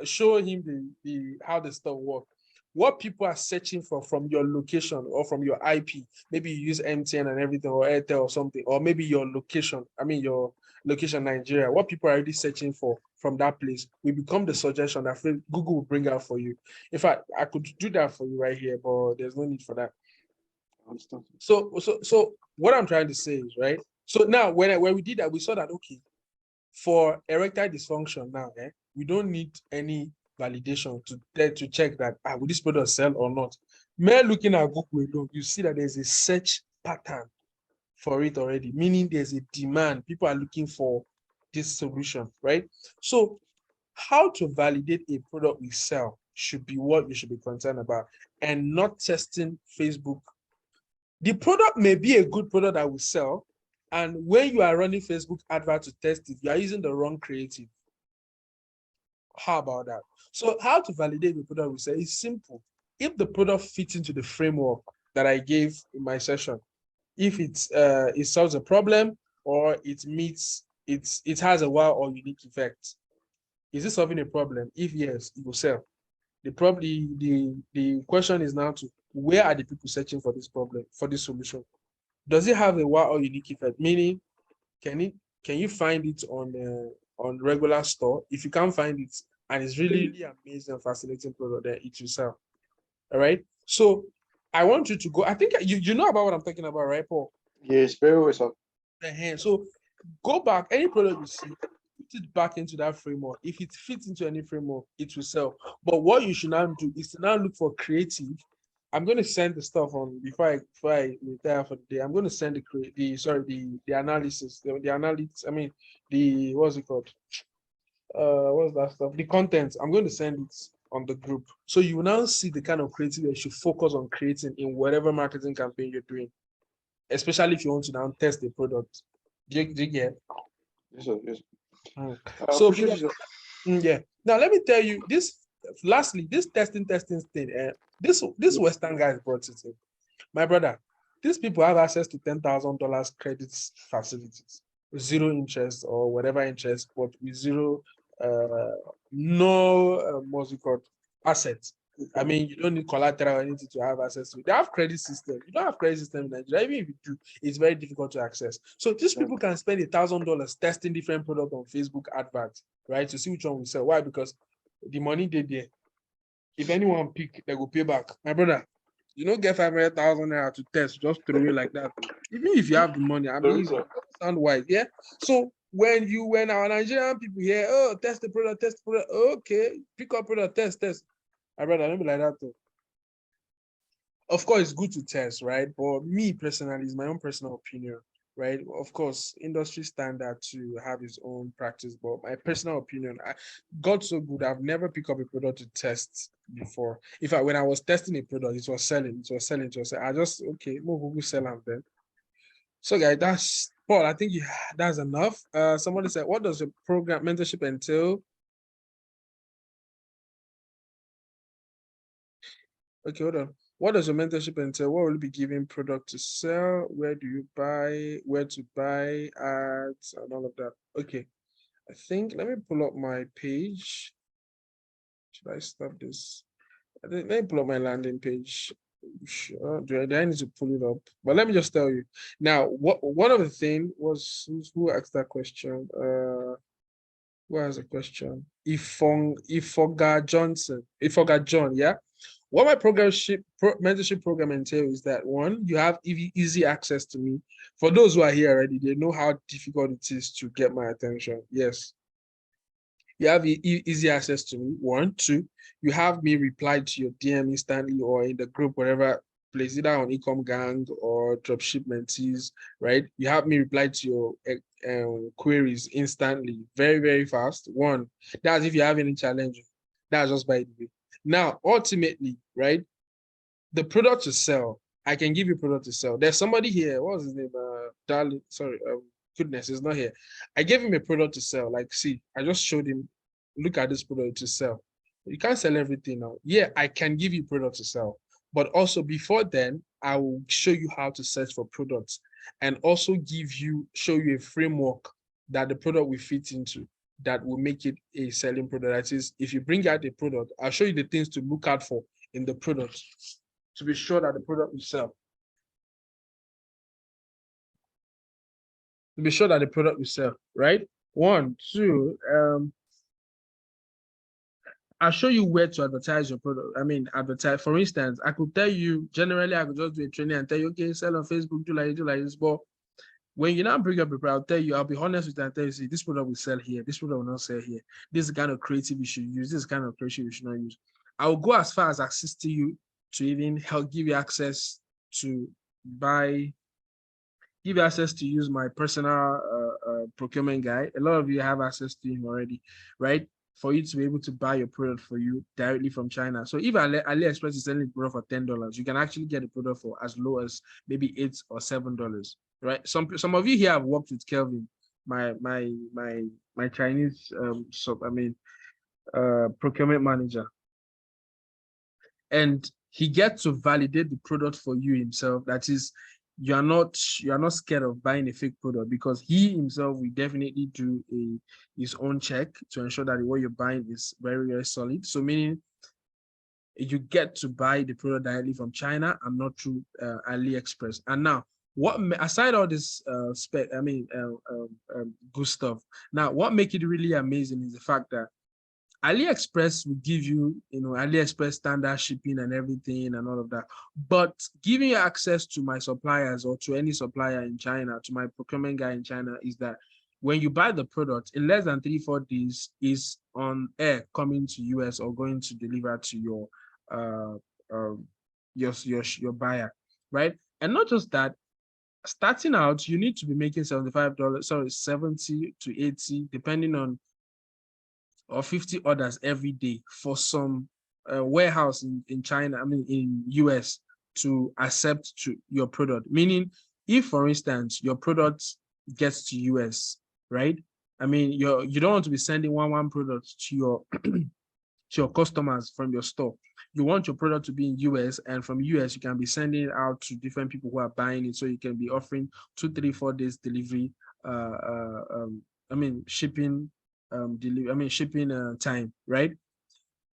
show him the how the stuff works. What people are searching for from your location or from your IP. Maybe you use MTN and everything, or Airtel or something, or maybe your location. I mean your location, Nigeria. What people are already searching for from that place will become the suggestion that Google will bring out for you. In fact, I could do that for you right here, but there's no need for that. So what I'm trying to say is, right. So now when we did that, we saw that okay, for erectile dysfunction now, we don't need any validation to check that will this product sell or not. Mere looking at Google, you see that there's a search pattern for it already, meaning there's a demand. People are looking for this solution, right? So how to validate a product we sell should be what you should be concerned about, and not testing Facebook. The product may be a good product that we sell, and when you are running Facebook advert to test it, you are using the wrong creative. How about that? So how to validate the product we sell is simple. If the product fits into the framework that I gave in my session, if it solves a problem or it meets it has a wow or unique effect. Is it solving a problem? If yes, it will sell. The question is now to where are the people searching for this problem, for this solution? Does it have a wow or unique effect? Meaning, can you find it on regular store? If you can't find it and it's really, really amazing and fascinating product, then it will sell. All right. So I want you to go. I think you know about what I'm talking about, right, Paul? Yes, very well, sir. So go back, any product you see, put it back into that framework. If it fits into any framework, it will sell. But what you should now do is to now look for creative. I'm going to send the stuff on before I retire for the day. I'm going to send the analysis, the analytics. I mean, the what's it called? What's that stuff? The content. I'm going to send it on the group, so you will now see the kind of creative you should focus on creating in whatever marketing campaign you're doing, especially if you want to now test the product. Do you get? Yes, sir. Yes. So Appreciate you, sir. yeah. Now let me tell you this. Lastly, this testing thing. This Western guys brought it in. My brother, these people have access to $10,000 credits facilities, zero interest or whatever interest, but with zero, no, what's it called, assets. I mean, you don't need collateral or anything to have access to it. They have credit system. You don't have credit system in Nigeria. Even if you do, it's very difficult to access. So these people can spend $1,000 testing different products on Facebook adverts, right, to see which one will sell. Why? Because the money they there. If anyone pick, they go pay back. My brother, you don't get 500,000 naira to test, just throw it like that. Even if you have the money, I mean, sound wise, yeah. So when our Nigerian people hear, oh, test the product, okay, pick up product, test. My brother, don't be like that though. Of course, it's good to test, right? But me personally, it's my own personal opinion, right? Of course, industry standard to have its own practice, but my personal opinion, God so good, I've never picked up a product to test before. In fact, when I was testing a product, it was selling. I just, okay, move, sell them then. So guys, that's Paul. I think that's enough. Somebody said, what does the program mentorship entail? Okay, hold on. What does your mentorship entail? What will you be giving product to sell? Where do you buy? Where to buy ads and all of that? Okay, I think let me pull up my page. Should I stop this? Let me pull up my landing page. Sure. Do I need to pull it up? But let me just tell you. Now, one of the thing was who asked that question? Who has a question? Ifoga Johnson. Ifoga John, yeah. What my mentorship program entails is that one, you have easy access to me. For those who are here already, they know how difficult it is to get my attention. Yes. You have easy access to me. One, two, you have me reply to your DM instantly or in the group, whatever place, either on Ecom Gang or Dropshipmentees, right? You have me reply to your queries instantly, very, very fast. One, that's if you have any challenge. That's just by the way. Now, ultimately, right, the product to sell, I can give you product to sell. There's somebody here, what was his name? Darling, sorry, goodness, he's not here. I gave him a product to sell. Like, see, I just showed him, look at this product to sell. You can't sell everything now. Yeah, I can give you product to sell. But also before then, I will show you how to search for products and also show you a framework that the product will fit into that will make it a selling product. That is, if you bring out a product, I'll show you the things to look out for in the product to be sure that the product will sell. To be sure that the product will sell, right? One, two, I'll show you where to advertise your product. I mean, advertise. For instance, I could tell you, generally, I could just do a training and tell you, okay, sell on Facebook, do like this. But when you now bring up a product, I'll tell you, I'll be honest with you and tell you, see, this product will sell here, this product will not sell here. This is the kind of creative you should use, this is the kind of creative you should not use. I will go as far as assisting you to even help give you access to give you access to use my personal procurement guy. A lot of you have access to him already, right? For you to be able to buy your product for you directly from China. So if AliExpress is selling the product for $10, you can actually get the product for as low as maybe $8 or $7, right? Some of you here have worked with Kelvin, my Chinese procurement manager, and he gets to validate the product for you himself. That is, you're not scared of buying a fake product, because he himself will definitely do his own check to ensure that what you're buying is very, very solid. So meaning you get to buy the product directly from China and not through AliExpress. And now, aside all this good stuff, now what make it really amazing is the fact that AliExpress will give you, AliExpress standard shipping and everything and all of that. But giving you access to my suppliers or to any supplier in China, to my procurement guy in China, is that when you buy the product, in less than 3-4 days, is on air coming to US or going to deliver to your uh, um, your buyer, right? And not just that, starting out, you need to be making $75, sorry, 70 to 80, depending on, or 50 orders every day for some warehouse in China, in US, to accept to your product. Meaning, if for instance your product gets to US, right? You don't want to be sending one product to your customers from your store. You want your product to be in US, and from US you can be sending it out to different people who are buying it. So you can be offering 2, 3, 4 days delivery, shipping, shipping time, right?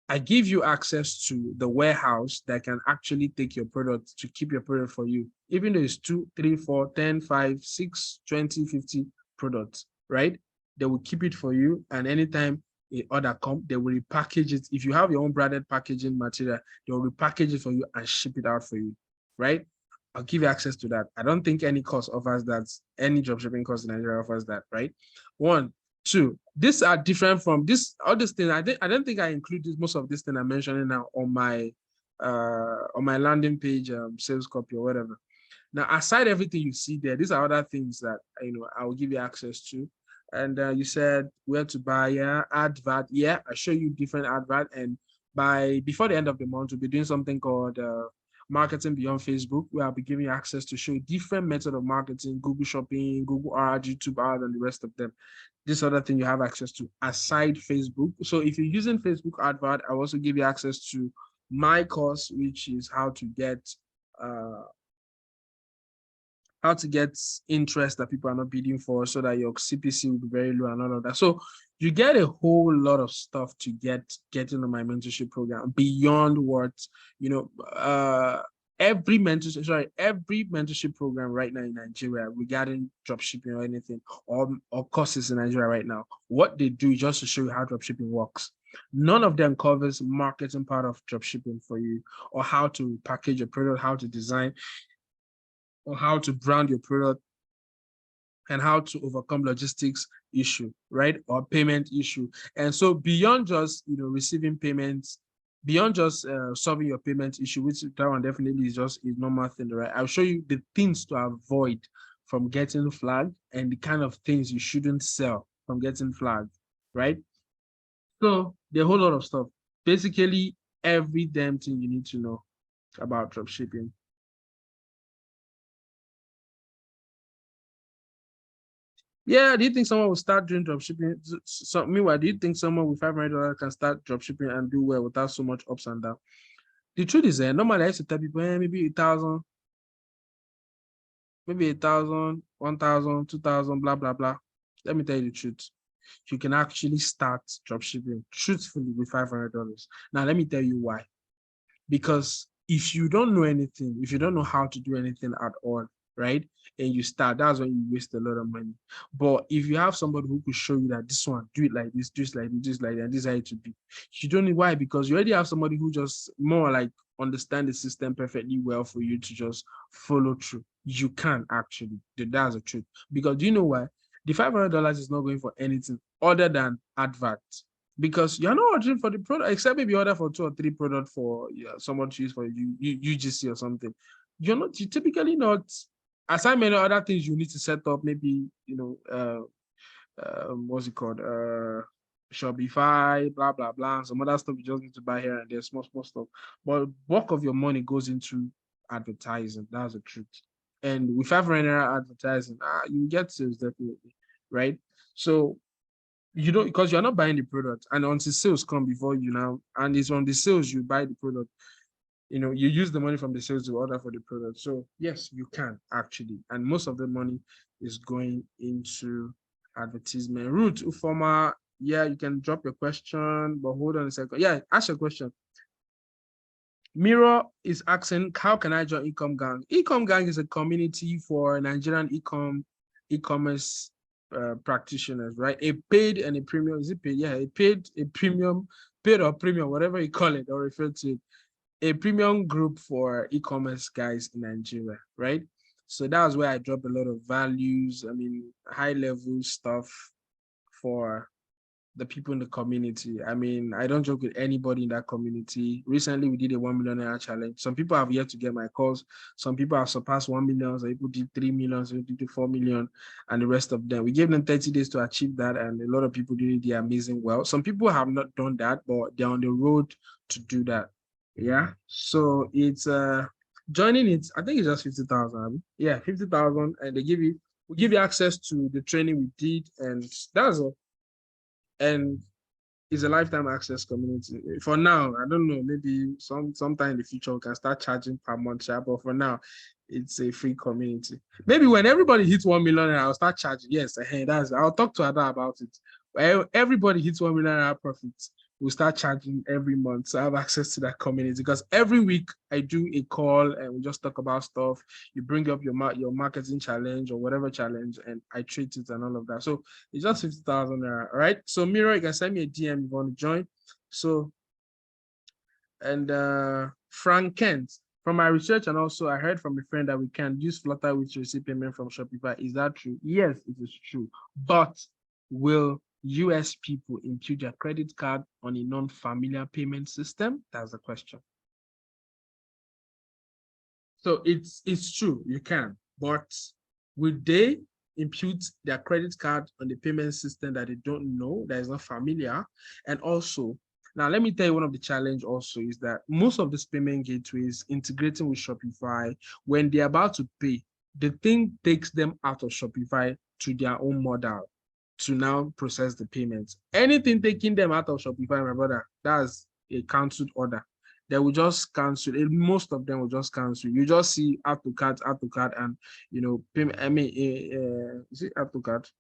I give you access to the warehouse that can actually take your product, to keep your product for you, even though it's 2, 3, 4, 10, 5, 6, 20, 50 products, right? They will keep it for you, and anytime a order come, they will repackage it. If you have your own branded packaging material, they will repackage it for you and ship it out for you, right? I'll give you access to that. I don't think any course offers that. Any dropshipping course in Nigeria offers that, right? One. Two, these are different from this. All these things, I don't think I included most of this thing I'm mentioning now on my landing page, sales copy or whatever. Now, aside everything you see there, these are other things that I will give you access to. And you said where to buy, yeah, advert. Yeah, I show you different advert, and before the end of the month, we'll be doing something called marketing beyond Facebook, where I'll be giving you access to show different method of marketing: Google Shopping, Google Ads, YouTube Ads, and the rest of them. This other thing you have access to aside Facebook. So if you're using Facebook advert, I'll also give you access to my course, which is how to get uh, interest that people are not bidding for, so that your CPC will be very low and all of that. So you get a whole lot of stuff to get into my mentorship program beyond what, every mentorship program right now in Nigeria regarding dropshipping or anything, or courses in Nigeria right now. What they do is just to show you how dropshipping works. None of them covers marketing part of dropshipping for you, or how to package a product, how to design, or how to brand your product, and how to overcome logistics issue, right? Or payment issue. And so beyond just, receiving payments, beyond just solving your payment issue, which that one definitely is just a normal thing, right? I'll show you the things to avoid from getting flagged, and the kind of things you shouldn't sell from getting flagged, right? So the whole lot of stuff. Basically, every damn thing you need to know about dropshipping. Yeah, do you think someone will start doing dropshipping? So, meanwhile, do you think someone with $500 can start dropshipping and do well without so much ups and downs? The truth is, normally I used to tell people, maybe 1,000, maybe 1,000, 1,000, 2,000, blah, blah, blah. Let me tell you the truth. You can actually start dropshipping truthfully with $500. Now, let me tell you why. Because if you don't know anything, if you don't know how to do anything at all, right, and you start, that's when you waste a lot of money. But if you have somebody who could show you that this one, do it like this, do it like this, just like that, this is how it should be, you don't need. Why? Because you already have somebody who just more like understand the system perfectly well for you to just follow through. You can actually. That's the truth. Because do you know why? The $500 is not going for anything other than advert, because you're not ordering for the product, except maybe you order for 2 or 3 products for someone to use for UGC or something. You typically not, aside many other things you need to set up, maybe, what's it called? Shopify, blah, blah, blah. Some other stuff you just need to buy here and there, small stuff. But bulk of your money goes into advertising. That's the truth. And with $500 advertising, you get sales definitely, right? So you don't, because you're not buying the product, and until sales come before you now, and it's on the sales you buy the product. you use the money from the sales to order for the product. So yes, you can actually. And most of the money is going into advertisement. Root, Ufoma, yeah, you can drop your question, but hold on a second. Yeah, ask your question. Miro is asking, how can I join Ecom Gang? Ecom Gang is a community for Nigerian e-commerce practitioners, right? A paid and a premium. Is it paid? Yeah, a premium, paid or premium, whatever you call it or refer to it. A premium group for e-commerce guys in Nigeria, right? So that was where I dropped a lot of values. I mean, high level stuff for the people in the community. I mean, I don't joke with anybody in that community. Recently, we did a 1 million naira challenge. Some people have yet to get my calls. Some people have surpassed 1 million. Some people did 3 million. Some people did 4 million, and the rest of them. We gave them 30 days to achieve that, and a lot of people did the amazing well. Some people have not done that, but they're on the road to do that. Yeah. So it's joining it. I think it's just 50,000. Yeah, 50,000, and we give you access to the training we did, and that's all. And it's a lifetime access community. For now, I don't know, maybe sometime in the future we can start charging per month, but for now, it's a free community. Maybe when everybody hits 1 million, I'll start charging. Yes, I'll talk to Ada about it. Everybody hits 1 million profits, we'll start charging every month. So I have access to that community because every week I do a call and we just talk about stuff. You bring up your marketing challenge or whatever challenge, and I treat it and all of that. So it's just 50,000 naira, right? So Miro, you can send me a DM if you want to join. So, and Frank Kent, from my research, and also I heard from a friend that we can use Flutter with receive payment from Shopify. Is that true? Yes, it is true. But will US people impute their credit card on a non-familiar payment system? That's the question. So it's true, you can, but would they impute their credit card on the payment system that they don't know, that is not familiar? And also, now let me tell you, one of the challenge also is that most of these payment gateways integrating with Shopify, when they're about to pay, the thing takes them out of Shopify to their own model to now process the payments. Anything taking them out of Shopify, my brother, that's a cancelled order. They will just cancel it. Most of them will just cancel. You just see add to cart, and payment. I mean, is it add to cart?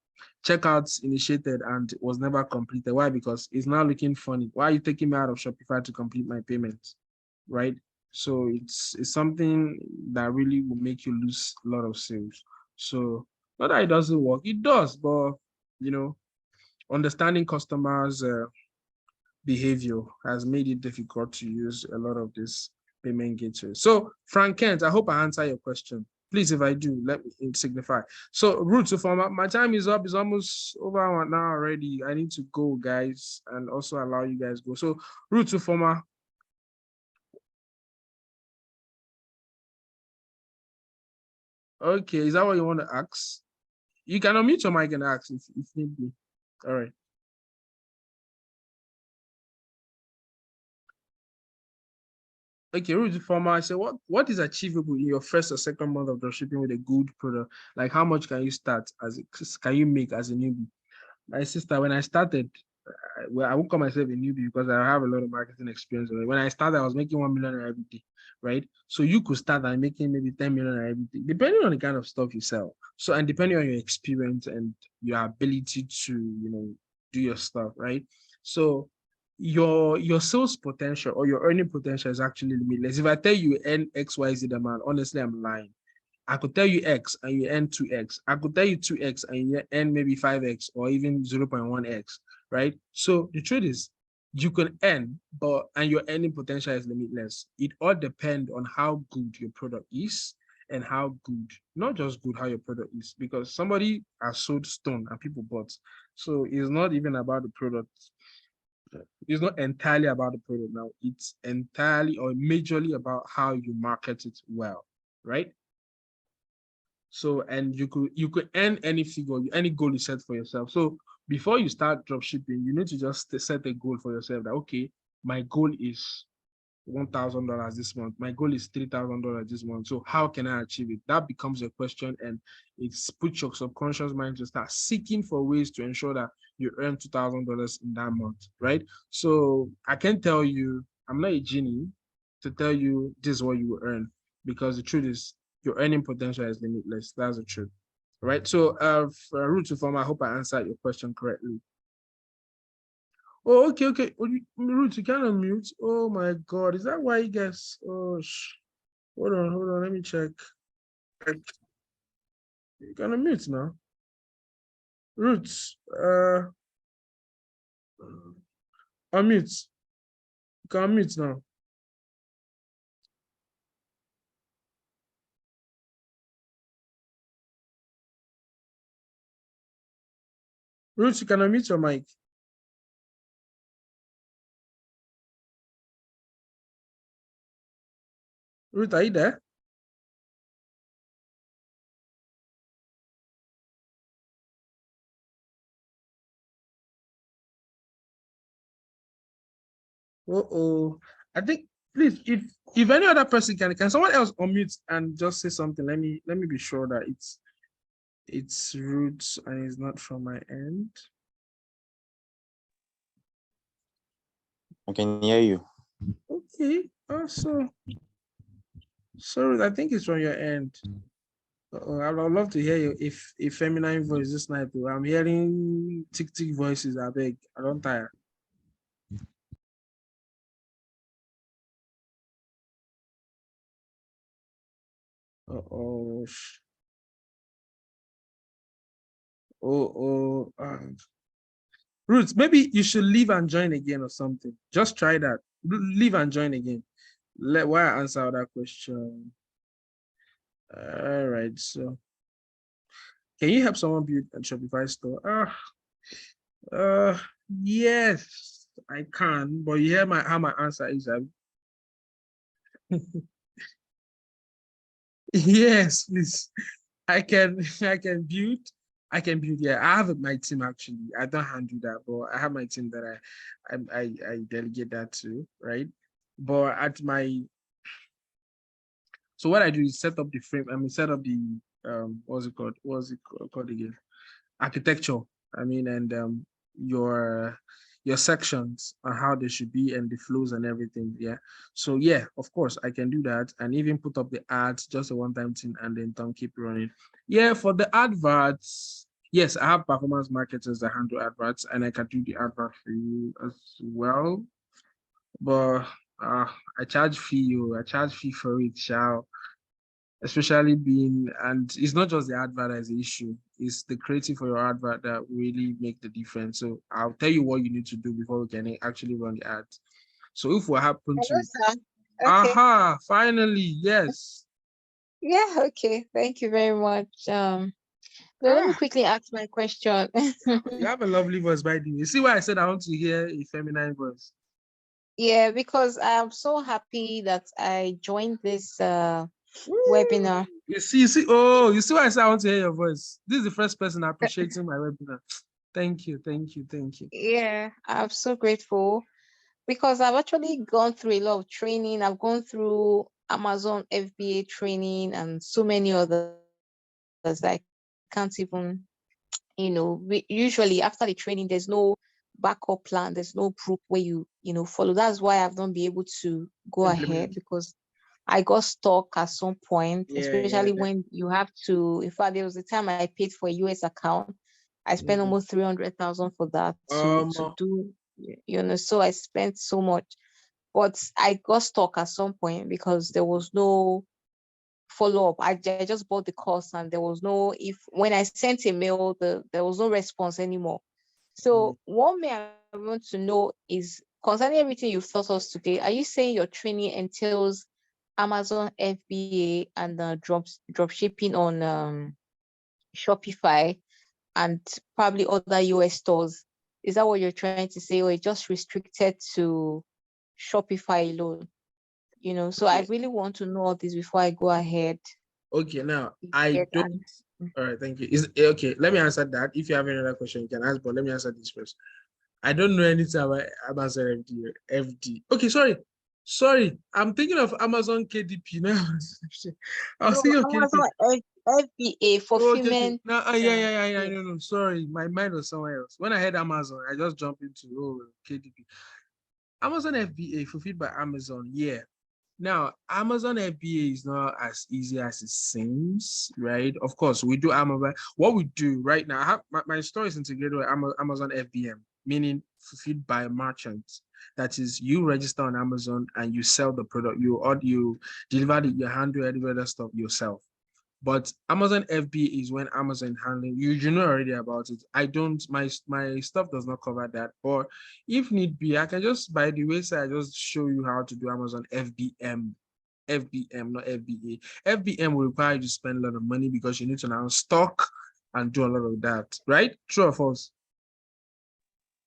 Checkouts initiated and was never completed. Why? Because it's now looking funny. Why are you taking me out of Shopify to complete my payment? Right? So it's something that really will make you lose a lot of sales. So not that it doesn't work, it does, but understanding customers' behavior has made it difficult to use a lot of this payment gateways. So, Frank Kent, I hope I answer your question. Please, if I do, let me signify. So, Root, so for my time is up. It's almost over an hour already. I need to go, guys, and also allow you guys go. So, Root to former. Okay, is that what you want to ask? You can unmute your mic and ask if need be. All right. Okay, Ruth Former, I said, what is achievable in your first or second month of dropshipping with a good product? Like, how much can you start can you make as a newbie? My sister, when I started, I won't call myself a newbie because I have a lot of marketing experience. When I started, I was making 1 million every day, right? So you could start by making maybe 10 million every day, depending on the kind of stuff you sell. So, and depending on your experience and your ability to, do your stuff, right? So your sales potential or your earning potential is actually limitless. If I tell you earn XYZ amount, honestly, I'm lying. I could tell you X and you earn 2X. I could tell you 2X and you earn maybe 5X or even 0.1X, right? So the truth is you can earn, and your earning potential is limitless. It all depends on how good your product is and how good, not just good, how your product is, because somebody has sold stone and people bought. So it's not even about the product. It's not entirely about the product now. It's entirely or majorly about how you market it well, right? So, and you could earn any figure, any goal you set for yourself. So before you start dropshipping, you need to just set a goal for yourself that, okay, my goal is $1,000 this month. My goal is $3,000 this month. So how can I achieve it? That becomes a question, and it's put your subconscious mind to start seeking for ways to ensure that you earn $2,000 in that month, right? So I can tell you, I'm not a genie. to tell you this is what you will earn, because the truth is your earning potential is limitless. That's the truth. Right. So root to form, I hope I answered your question correctly. Oh, okay. Root, you can unmute. Oh my god, is that why you guys? Oh hold on, let me check. You can unmute now. Roots, unmute. You can unmute now. Roots, you can unmute your mic. Ruth, are you there? Uh-oh. I think, please, if any other person can someone else unmute and just say something? Let me be sure that it's Roots and it's not from my end. I can hear you. Okay. Also, so I think it's from your end. I would love to hear if feminine voice this night. I'm hearing tick voices. I beg. I don't tire. Uh-oh. Ruth, maybe you should leave and join again or something. Just try that. Leave and join again. Why I answer that question. All right. So, can you help someone build a Shopify store? Yes, I can. But you hear how my answer is. Yes, please. I can. I can build. Yeah, I have my team actually. I don't handle that, but I have my team that I delegate that to, right? But at my so what I do is set up the frame. Set up the what's it called? Called again? Architecture. And your sections and how they should be and the flows and everything. Yeah. So yeah, of course I can do that and even put up the ads, just a one-time thing, and then don't keep running. Yeah, for the adverts, yes, I have performance marketers that handle adverts, and I can do the advert for you as well. But I charge fee, I charge fee for it, shall especially and it's not just the advert as the issue, it's the creative for your advert that really make the difference. So I'll tell you what you need to do before we can actually run the ad. So if what happened Hello, to sir. Okay. aha, finally, yes. Yeah, okay. Thank you very much. Let me quickly ask my question. You have a lovely voice, by the way. See why I said I want to hear a feminine voice? Yeah, because I'm so happy that I joined this webinar. You see, oh, you see why I said I want to hear your voice. This is the first person appreciating my webinar. Thank you. Yeah, I'm so grateful because I've actually gone through a lot of training. I've gone through Amazon FBA training and so many others that I can't even, usually after the training, there's no backup plan, there's no proof where you follow. That's why I've not been able to go ahead, Implement. because I got stuck at some point, Yeah. especially when you have to. In fact, there was a time I paid for a US account. I spent almost 300,000 for that to do, so I spent so much. But I got stuck at some point because there was no follow up. I just bought the course and there was no, if when I sent a mail, there was no response anymore. So what may I want to know is, concerning everything you've taught us today, are you saying your training entails Amazon FBA and drop shipping on Shopify and probably other US stores? Is that what you're trying to say, or it's just restricted to Shopify alone? So I really want to know all this before I go ahead. Okay, now I don't. All right, thank you. Is okay. Let me answer that. If you have any other question, you can ask. But let me answer this first. I don't know anything about Amazon FD. Okay, sorry. I'm thinking of Amazon KDP now. I was No, thinking of KDP. Amazon FBA Okay. fulfillment. No, yeah. No. Sorry, my mind was somewhere else. When I heard Amazon, I just jumped into KDP. Amazon FBA fulfilled by Amazon. Yeah. Now, Amazon FBA is not as easy as it seems, right? Of course, we do Amazon. What we do right now, I have my store is integrated with Amazon FBM, meaning fulfilled by merchants. That is, you register on Amazon and you sell the product. You deliver it, you handle every other stuff yourself. But Amazon FB is when Amazon handling you know already about it. I don't my stuff does not cover that. Or if need be, I can just by the wayside just show you how to do Amazon FBM. FBM, not FBA. FBM will require you to spend a lot of money because you need to now stock and do a lot of that, right? True or false?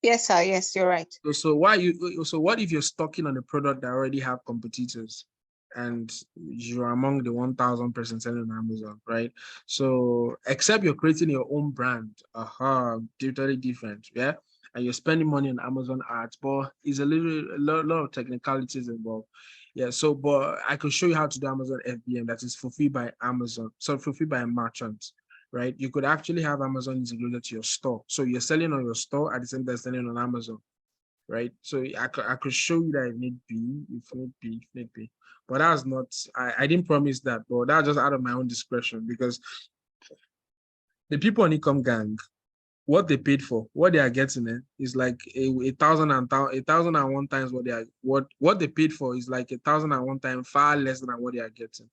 Yes, sir. Yes, you're right. So what if you're stocking on a product that already have competitors and you're among the 1,000% selling on Amazon, right? So except you're creating your own brand, totally different, yeah. And you're spending money on Amazon ads, but it's a lot of technicalities involved. Yeah, so but I could show you how to do Amazon FBM that is fulfilled by Amazon, so fulfilled by a merchant, right? You could actually have Amazon integrated to your store. So you're selling on your store at the same time selling on Amazon, right? So I could show you that if need be, if need be. But that's not, I didn't promise that, but that's just out of my own discretion because the people on Ecom Gang, what they paid for, what they are getting is like a thousand and one times what they paid for is like 1,001 times far less than what they are getting.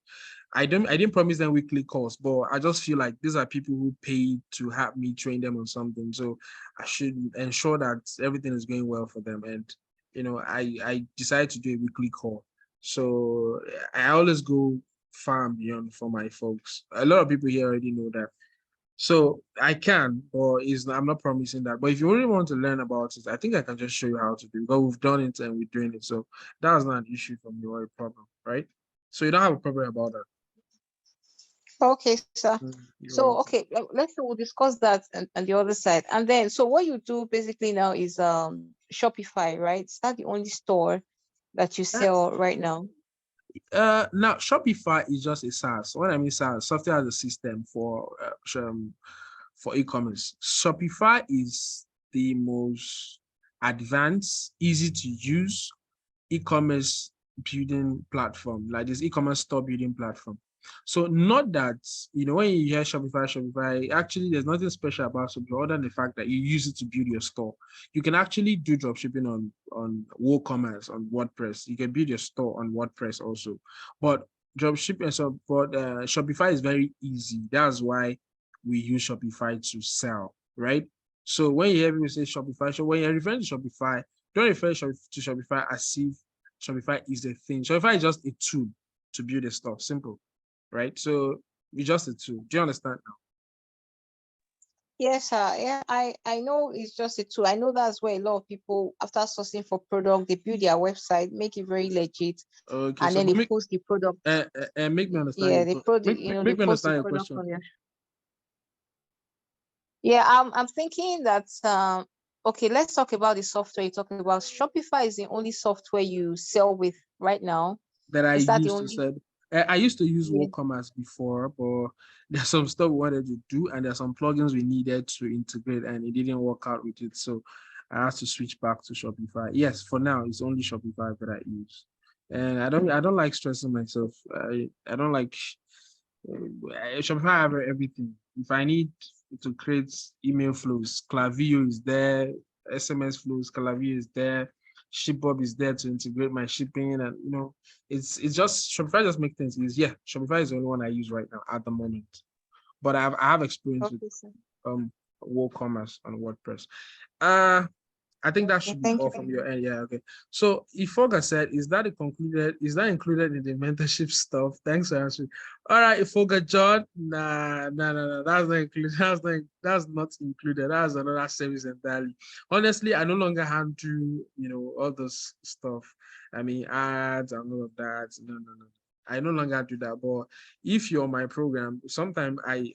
I didn't promise them weekly calls, but I just feel like these are people who paid to have me train them on something. So I should ensure that everything is going well for them. And I decided to do a weekly call. So I always go far and beyond for my folks. A lot of people here already know that. So I can, or I'm not promising that. But if you really want to learn about it, I think I can just show you how to do it. But we've done it and we're doing it. So that's not an issue for me or a problem, right? So you don't have a problem about that. Okay, sir. You're So, welcome. okay, let's say we'll discuss that and the other side. And then, so what you do basically now is Shopify, right? Is that the only store that you sell right now? Now Shopify is just a SaaS. What I mean SaaS, software as a system for e-commerce. Shopify is the most advanced, easy to use e-commerce building platform, like this e-commerce store building platform. So not that, when you hear Shopify, actually there's nothing special about Shopify other than the fact that you use it to build your store. You can actually do dropshipping on WooCommerce, on WordPress. You can build your store on WordPress also. But Shopify is very easy. That's why we use Shopify to sell, right? So when you hear people say Shopify, so when you're referring to Shopify, don't refer to Shopify as if Shopify is a thing. Shopify is just a tool to build a store. Simple, right? So it's just a tool. Do you understand now? Yes, sir. Yeah, I know it's just a tool. I know that's where a lot of people, after sourcing for product, they build their website, make it very legit, Okay, and so then they but post the product. make me understand Yeah, your they produce, they make me post the understand your product question. on their. Yeah, I'm thinking that okay, let's talk about the software you're talking about. Shopify is the only software you sell with right now. That I Is that the used to only? said I used to use Yeah. WooCommerce before, but there's some stuff we wanted to do and there's some plugins we needed to integrate and it didn't work out with it. So I had to switch back to Shopify. Yes, for now it's only Shopify that I use. And I don't like stressing myself. I don't like Shopify have everything. If I need to create email flows, Klaviyo is there, SMS flows, Klaviyo is there, ShipBob is there to integrate my shipping, and it's just Shopify just make things easy. Yeah, Shopify is the only one I use right now at the moment. But I have experience with Okay, sir. WooCommerce and WordPress. Uh I think that Okay, should be thank all you very from your much. end. Yeah, okay. So Ifoga said, is that included in the mentorship stuff? Thanks for answering. All right, Ifoga John. Nah, nah, nah, nah. That's not included. That's not included. That's another service entirely. Honestly, I no longer handle, all those stuff. I mean, ads and all of that. No, no, no. I no longer do that. But if you're on my program, sometimes I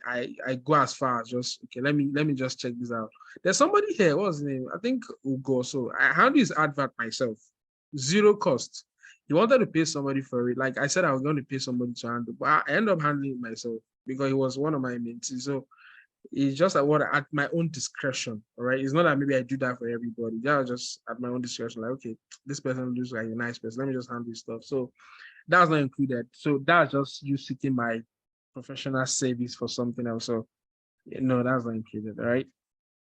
go as far as just okay, let me just check this out. There's somebody here. What's his name? I think Ugo. So I handle his advert myself, zero cost. He wanted to pay somebody for it. Like I said, I was going to pay somebody to handle, but I ended up handling it myself because he was one of my mentees. So it's just at my own discretion. All right. It's not that maybe I do that for everybody. That was just at my own discretion. Like, okay, this person looks like a nice person. Let me just handle his stuff. So that's not included. So that's just you seeking my professional service for something else. So no, that's not included. All right.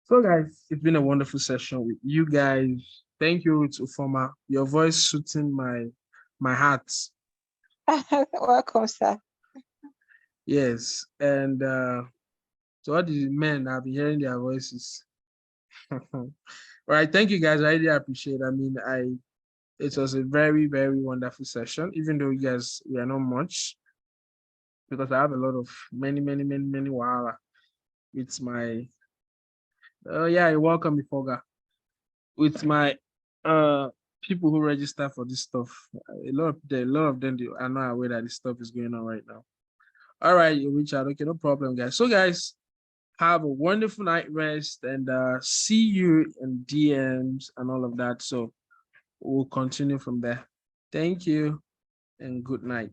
So guys, it's been a wonderful session with you guys. Thank you to Ufoma. Your voice suiting my heart. Welcome, sir. Yes. And to all the men, I've been hearing their voices. All right. Thank you guys. I really appreciate it. I mean, it was a very, very wonderful session, even though you guys we are not much, because I have a lot of many wahala with my oh yeah, you're welcome, Ifoga. With my people who register for this stuff. A lot of them they are not aware that this stuff is going on right now. All right, you reach out. Okay, no problem, guys. So guys, have a wonderful night rest and see you in DMs and all of that. So we'll continue from there. Thank you and good night.